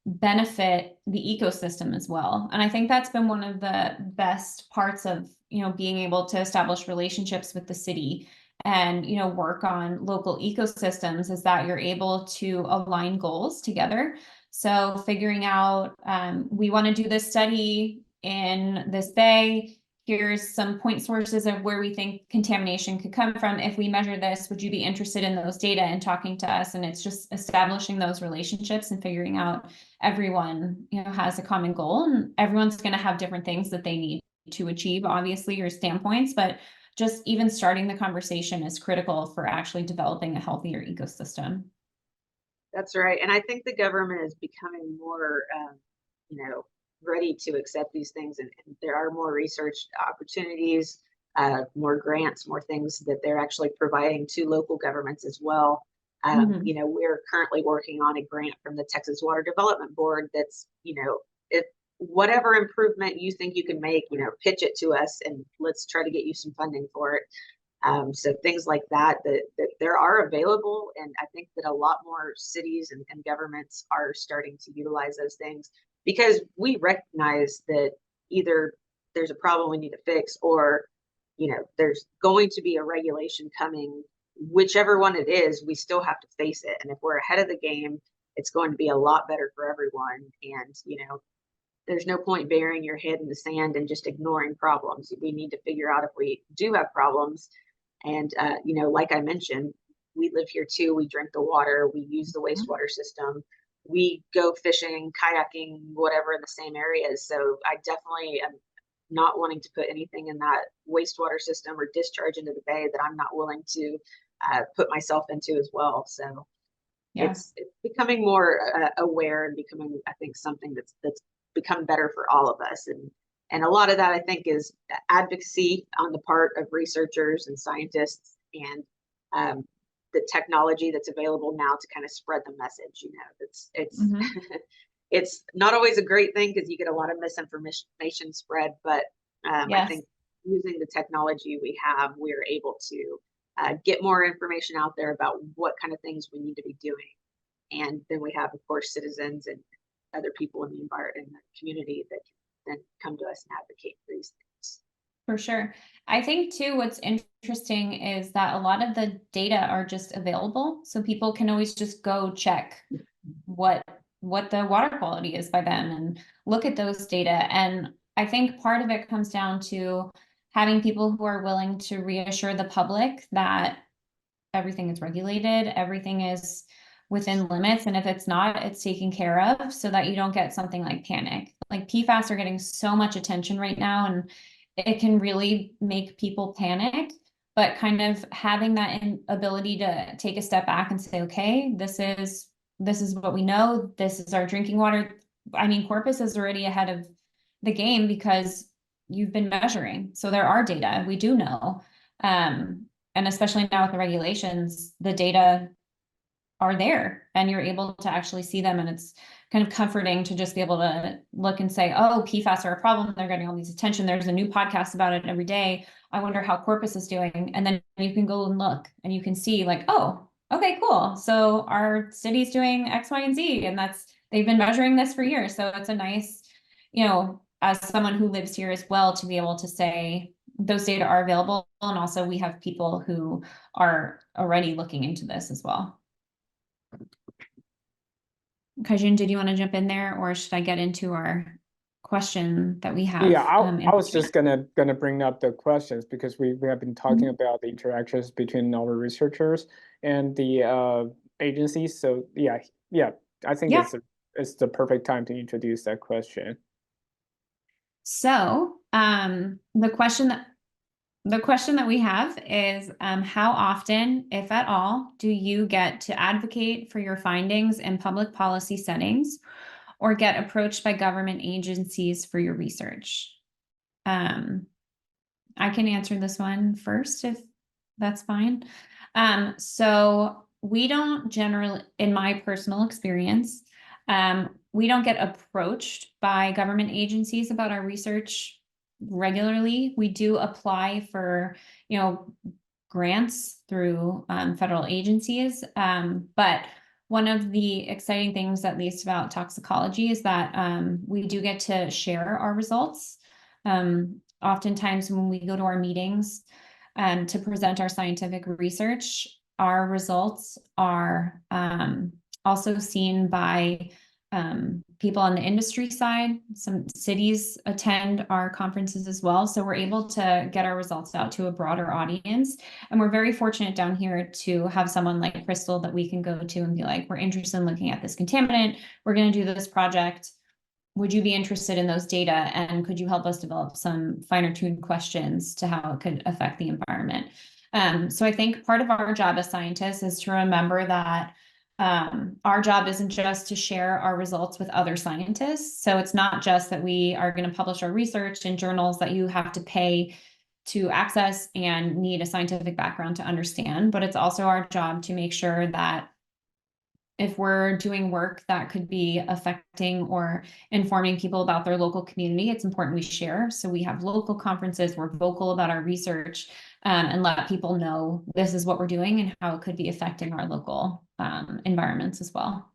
benefit the ecosystem as well? And I think that's been one of the best parts of, you know, being able to establish relationships with the city and, you know, work on local ecosystems, is that you're able to align goals together. So figuring out, we want to do this study in this bay. Here's some point sources of where we think contamination could come from. If we measure this, would you be interested in those data and talking to us? And it's just establishing those relationships and figuring out everyone, you know, has a common goal, and everyone's going to have different things that they need to achieve, obviously, or standpoints, but just even starting the conversation is critical for actually developing a healthier ecosystem. That's right. And I think the government is becoming more, you know, ready to accept these things, and there are more research opportunities, more grants, more things that they're actually providing to local governments as well. You know, we're currently working on a grant from the Texas Water Development Board that's, you know, if whatever improvement you think you can make, you know, pitch it to us and let's try to get you some funding for it. So things like that there are available, and I think that a lot more cities and governments are starting to utilize those things, because we recognize that either there's a problem we need to fix, or, you know, there's going to be a regulation coming. Whichever one it is, we still have to face it. And if we're ahead of the game, it's going to be a lot better for everyone. And, you know, there's no point burying your head in the sand and just ignoring problems. We need to figure out if we do have problems. And, you know, like I mentioned, we live here too. We drink the water, we use the wastewater system. we go fishing, kayaking, whatever in the same areas. So I definitely am not wanting to put anything in that wastewater system or discharge into the bay that I'm not willing to put myself into as well. So Yeah. it's becoming more aware and becoming, I think, something that's become better for all of us. And a lot of that, I think, is advocacy on the part of researchers and scientists, and the technology that's available now to kind of spread the message. You know, it's it's not always a great thing because you get a lot of misinformation spread, but I Yes. think using the technology we have, we're able to get more information out there about what kind of things we need to be doing. And then we have, of course, citizens and other people in the environment, in the community, that can then come to us and advocate for these things. For sure. I think too, what's interesting is that a lot of the data are just available. So people can always just go check what the water quality is by them and look at those data. And I think part of it comes down to having people who are willing to reassure the public that everything is regulated, everything is within limits, and if it's not, it's taken care of, so that you don't get something like panic. Like PFAS are getting so much attention right now, and it can really make people panic, but kind of having that ability to take a step back and say, okay, this is what we know, this is our drinking water. I mean, Corpus is already ahead of the game because you've been measuring, so there are data, we do know. And especially now with the regulations, the data are there and you're able to actually see them, and it's kind of comforting to just be able to look and say, oh, PFAS are a problem, they're getting all these attention, there's a new podcast about it every day, I wonder how Corpus is doing. And then you can go and look and you can see like, oh, okay, cool, so our city's doing X, Y, and Z, and they've been measuring this for years. So it's a nice, you know, as someone who lives here as well, to be able to say those data are available, and also we have people who are already looking into this as well. Kajun, did you want to jump in there, or should I get into our question that we have? Yeah, I was just gonna bring up the questions because we have been talking about the interactions between our researchers and the agencies. So yeah, I think it's the perfect time to introduce that question. So the question that we have is, how often, if at all, do you get to advocate for your findings in public policy settings or get approached by government agencies for your research? I can answer this one first if that's fine. So we don't generally, in my personal experience, we don't get approached by government agencies about our research regularly. We do apply for, you know, grants through federal agencies. But one of the exciting things, at least about toxicology, is that we do get to share our results. Oftentimes when we go to our meetings to present our scientific research, our results are also seen by people on the industry side. Some cities attend our conferences as well. So we're able to get our results out to a broader audience. And we're very fortunate down here to have someone like Crystal that we can go to and be like, we're interested in looking at this contaminant. We're going to do this project. Would you be interested in those data? And could you help us develop some finer tuned questions to how it could affect the environment? So I think part of our job as scientists is to remember that our job isn't just to share our results with other scientists. So it's not just that we are going to publish our research in journals that you have to pay to access and need a scientific background to understand, but it's also our job to make sure that if we're doing work that could be affecting or informing people about their local community, it's important we share. So we have local conferences, we're vocal about our research, and let people know this is what we're doing and how it could be affecting our local environments as well.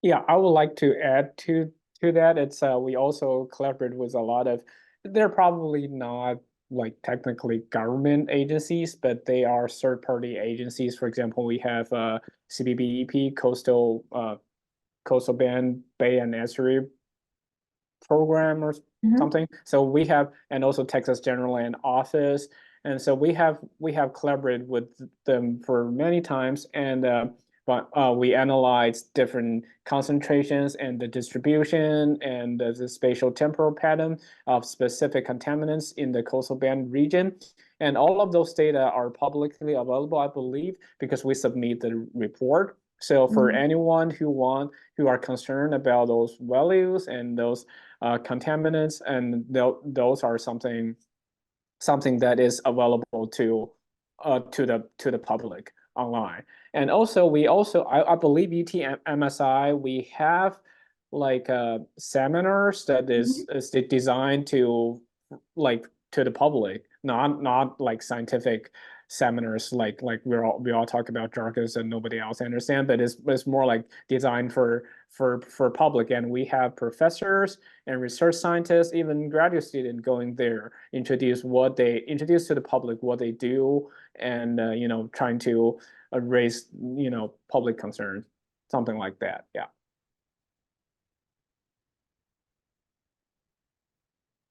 Yeah, I would like to add to that. It's we also collaborate with a lot of, they're probably not like technically government agencies, but they are third-party agencies. For example, we have CBBEP, Coastal Bend Bay and Estuary program or something. So we have, and also Texas General Land Office, and so we have collaborated with them for many times, and but we analyzed different concentrations and the distribution and the spatial temporal pattern of specific contaminants in the coastal band region. And all of those data are publicly available, I believe, because we submit the report. So for anyone who are concerned about those values and those contaminants, and those are something that is available to the public online. And also I believe UTMSI, we have like seminars that is designed to to the public, not like scientific seminars like we all talk about jargons and nobody else understand, but it's more like designed for public. And we have professors and research scientists, even graduate students going there, introduce to the public what they do, and trying to raise public concerns, something like that. Yeah.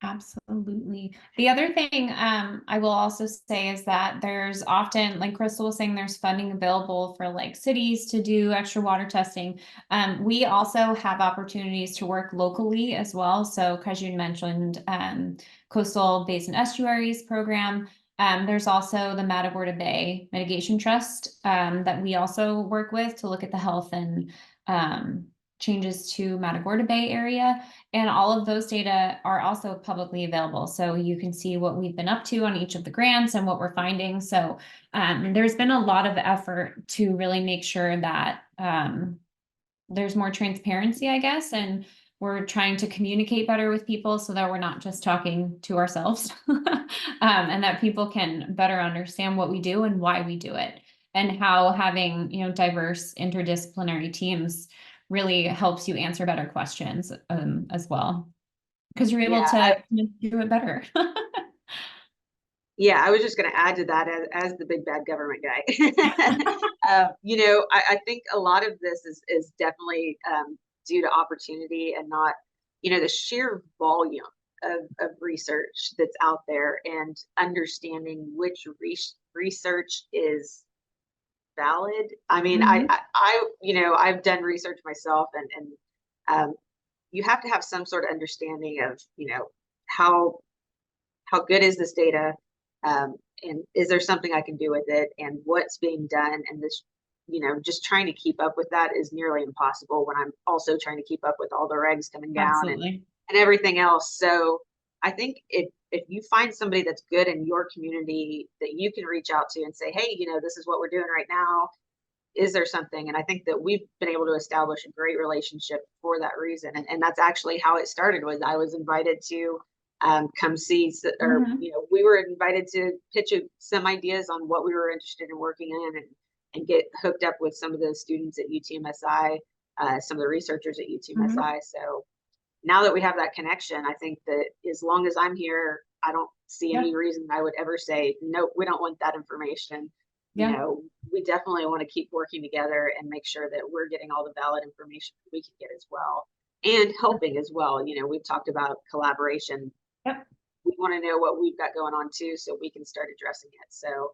Absolutely. The other thing I will also say is that there's often, like Crystal was saying, there's funding available for like cities to do extra water testing. We also have opportunities to work locally as well. So Kajun mentioned Coastal Basin Estuaries program. There's also the Matagorda Bay Mitigation Trust that we also work with to look at the health and changes to Matagorda Bay area. And all of those data are also publicly available. So you can see what we've been up to on each of the grants and what we're finding. So there's been a lot of effort to really make sure that there's more transparency, I guess, and we're trying to communicate better with people so that we're not just talking to ourselves and that people can better understand what we do and why we do it, and how having, diverse interdisciplinary teams really helps you answer better questions as well, because you're able to do it better. Yeah, I was just going to add to that as the big bad government guy. I think a lot of this is definitely due to opportunity and not, the sheer volume of research that's out there, and understanding which research is valid. I mean, I've done research myself, and you have to have some sort of understanding of, how good is this data, and is there something I can do with it, and what's being done. And this, just trying to keep up with that is nearly impossible when I'm also trying to keep up with all the regs coming down and everything else. So I think if you find somebody that's good in your community that you can reach out to and say, hey, this is what we're doing right now, is there something? And I think that we've been able to establish a great relationship for that reason. And that's actually how it started. Was I was invited to come see, or we were invited to pitch some ideas on what we were interested in working in, and get hooked up with some of the students at UTMSI, some of the researchers at UTMSI. So now that we have that connection, I think that as long as I'm here, I don't see any reason I would ever say, no, we don't want that information. We definitely want to keep working together and make sure that we're getting all the valid information we can get as well, and helping as well. We've talked about collaboration. We want to know what we've got going on too, so we can start addressing it. So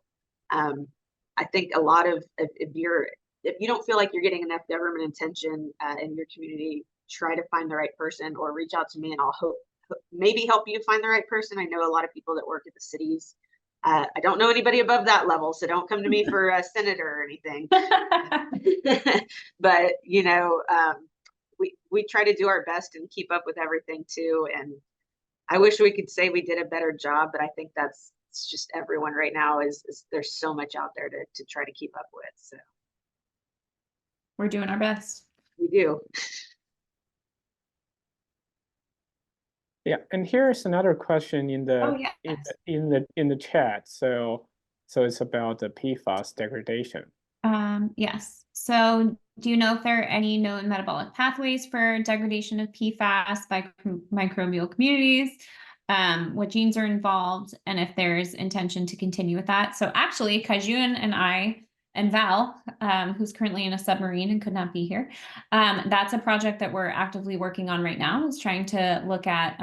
I think a lot of, if you don't feel like you're getting enough government attention in your community, try to find the right person, or reach out to me, and I'll maybe help you find the right person. I know a lot of people that work at the cities. I don't know anybody above that level, so don't come to me for a senator or anything. But we try to do our best and keep up with everything too. And I wish we could say we did a better job, but I think it's just everyone right now is there's so much out there to try to keep up with. So we're doing our best. We do. Yeah, and here's another question in the in the chat. So it's about the PFAS degradation. Yes. So do you know if there are any known metabolic pathways for degradation of PFAS by microbial communities? What genes are involved, and if there's intention to continue with that? So actually, Kajun and I and Val, who's currently in a submarine and could not be here, that's a project that we're actively working on right now, is trying to look at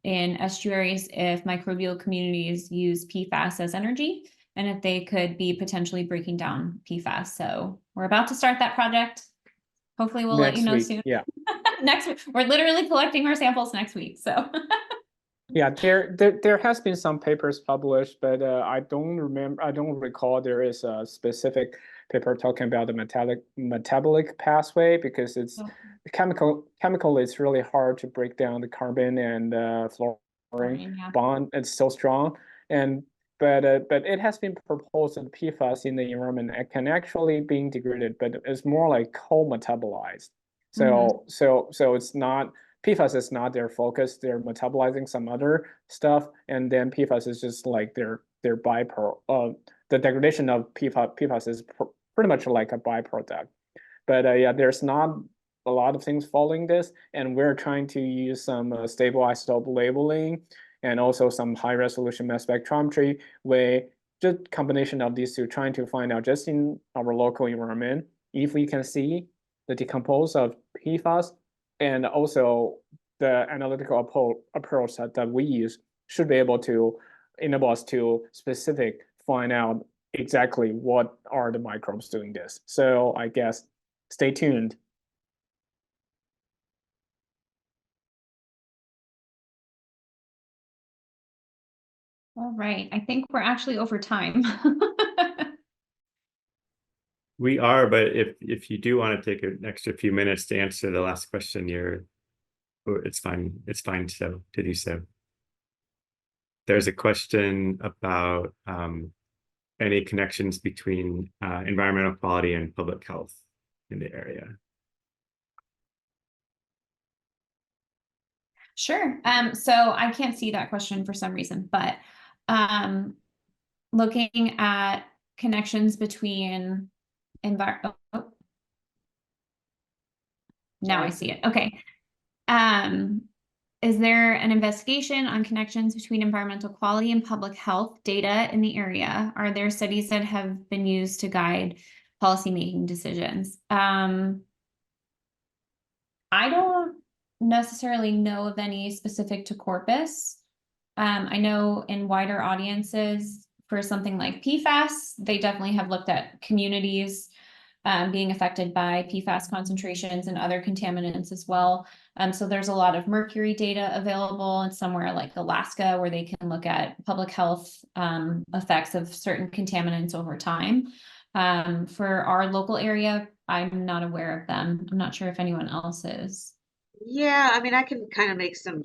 in estuaries if microbial communities use PFAS as energy, and if they could be potentially breaking down PFAS. So we're about to start that project. Hopefully we'll let you know week, soon. Yeah. Next week. We're literally collecting our samples next week. So Yeah, there has been some papers published, but I don't recall there is a specific paper talking about the metabolic pathway, because it's chemical is really hard to break down the carbon and fluorine bond. It's so strong, and but it has been proposed that PFAS in the environment can actually be degraded, but it's more like co-metabolized. So it's not. PFAS is not their focus. They're metabolizing some other stuff, and then PFAS is just like their byproduct. The degradation of PFAS is pretty much like a byproduct. But yeah, there's not a lot of things following this, and we're trying to use some stable isotope labeling and also some high resolution mass spectrometry, where just combination of these two, trying to find out just in our local environment if we can see the decompose of PFAS. And also the analytical approach that we use should be able to enable us to find out exactly what are the microbes doing this. So I guess stay tuned. all right. I think we're actually over time. We are, but if you do want to take an extra few minutes to answer the last question, it's fine. It's fine to do so. There's a question about any connections between environmental quality and public health in the area. Sure. So I can't see that question for some reason, but looking at connections between now I see it. Okay. Is there an investigation on connections between environmental quality and public health data in the area? Are there studies that have been used to guide policymaking decisions? I don't necessarily know of any specific to Corpus. I know in wider audiences for something like PFAS, they definitely have looked at communities being affected by PFAS concentrations and other contaminants as well. So there's a lot of mercury data available in somewhere like Alaska, where they can look at public health effects of certain contaminants over time. For our local area, I'm not aware of them. I'm not sure if anyone else is. Yeah, I mean, I can kind of make some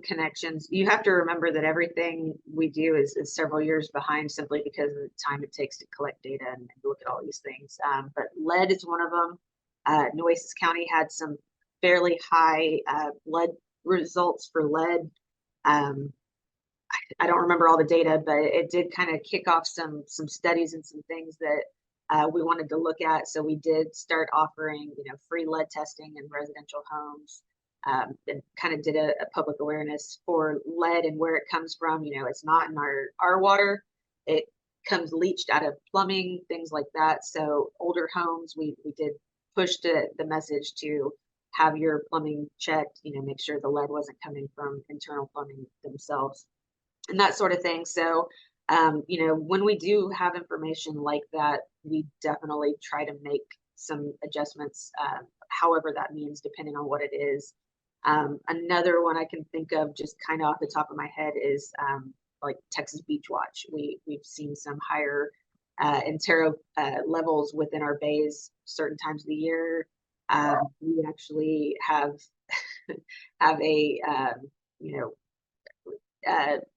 connections. You have to remember that everything we do is several years behind, simply because of the time it takes to collect data and look at all these things. But lead is one of them. Nueces County had some fairly high blood results for lead. I don't remember all the data, but it did kind of kick off some studies and some things that we wanted to look at. So we did start offering, free lead testing in residential homes. And kind of did a public awareness for lead and where it comes from. It's not in our water. It comes leached out of plumbing, things like that. So older homes, we did push the message to have your plumbing checked, make sure the lead wasn't coming from internal plumbing themselves and that sort of thing. So, when we do have information like that, we definitely try to make some adjustments, however that means, depending on what it is. Another one I can think of just kind of off the top of my head is like Texas Beach Watch. We've seen some higher entero levels within our bays certain times of the year. We actually have a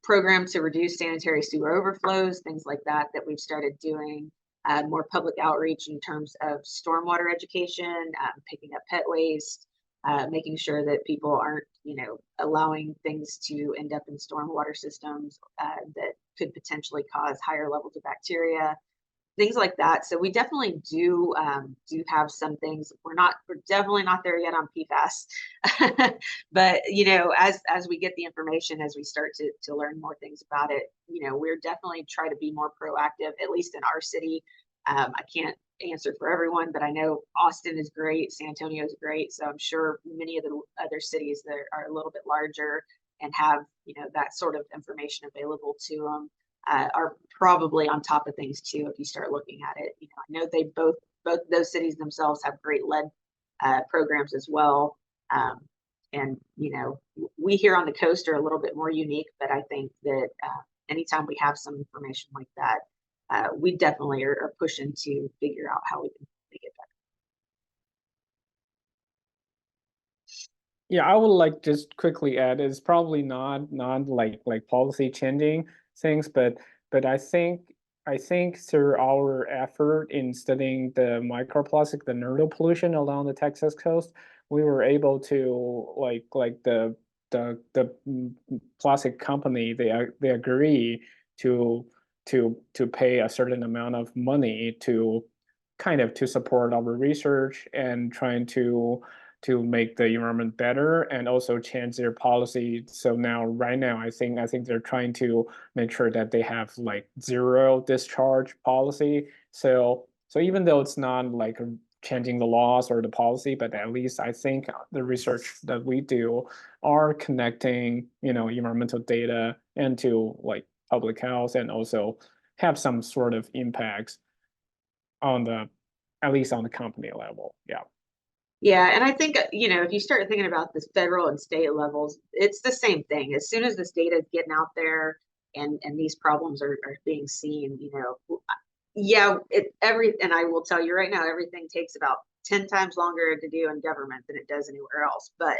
program to reduce sanitary sewer overflows, things like that we've started doing. More public outreach in terms of stormwater education, picking up pet waste. Making sure that people aren't, allowing things to end up in stormwater systems that could potentially cause higher levels of bacteria, things like that. So we definitely do have some things. We're definitely not there yet on PFAS, but as we get the information, as we start to learn more things about it, we're definitely try to be more proactive, at least in our city. I can't answer for everyone, but I know Austin is great, San Antonio is great, so I'm sure many of the other cities that are a little bit larger and have that sort of information available to them are probably on top of things too if you start looking at it. You know, I know they both those cities themselves have great lead programs as well. And you know, we here on the coast are a little bit more unique, but I think that anytime we have some information like that, we definitely are pushing to figure out how we can make it better. Yeah, I would like just quickly add, it's probably not like policy changing things, but I think through our effort in studying the microplastic, the nodal pollution along the Texas coast, we were able to like the plastic company, they agree to pay a certain amount of money to kind of to support our research and trying to make the environment better and also change their policy. So now, right now, I think they're trying to make sure that they have like zero discharge policy. So even though it's not like changing the laws or the policy, but at least I think the research that we do are connecting, you know, environmental data into like public health and also have some sort of impacts on the, at least on the company level. Yeah. Yeah, and I think, you know, if you start thinking about the federal and state levels, it's the same thing. As soon as this data is getting out there and these problems are being seen, you know, yeah, and I will tell you right now, everything takes about 10 times longer to do in government than it does anywhere else. But,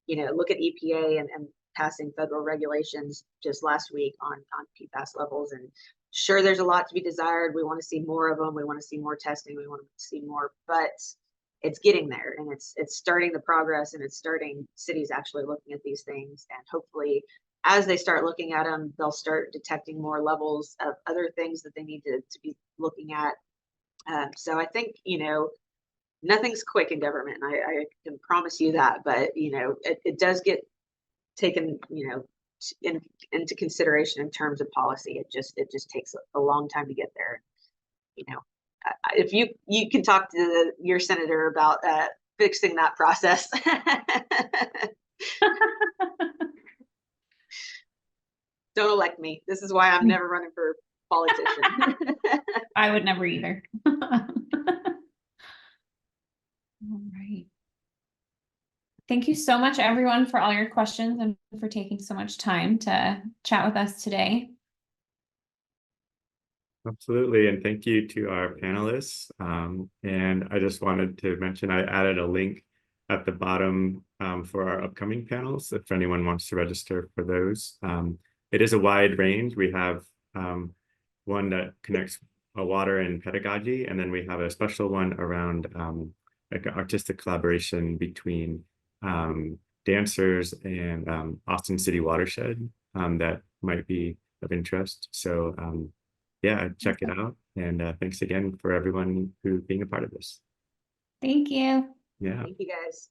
you know, look at EPA and passing federal regulations just last week on PFAS levels. And sure, there's a lot to be desired. We want to see more of them. We want to see more testing. We want to see more, but it's getting there, and it's starting the progress, and it's starting cities actually looking at these things. And hopefully as they start looking at them, they'll start detecting more levels of other things that they need to be looking at. So I think, you know, nothing's quick in government, and I can promise you that, but you know, it does get taken, you know, into consideration in terms of policy. It just takes a long time to get there. You know, if you can talk to your senator about fixing that process. Don't elect me. This is why I'm never running for politician. I would never either. All right. Thank you so much, everyone, for all your questions and for taking so much time to chat with us today. Absolutely, and thank you to our panelists. And I just wanted to mention I added a link at the bottom for our upcoming panels if anyone wants to register for those. It is a wide range. We have one that connects water and pedagogy, and then we have a special one around like artistic collaboration between dancers and Austin City Watershed that might be of interest. So yeah, check it out. And thanks again for everyone who being a part of this. Thank you. Yeah. Thank you guys.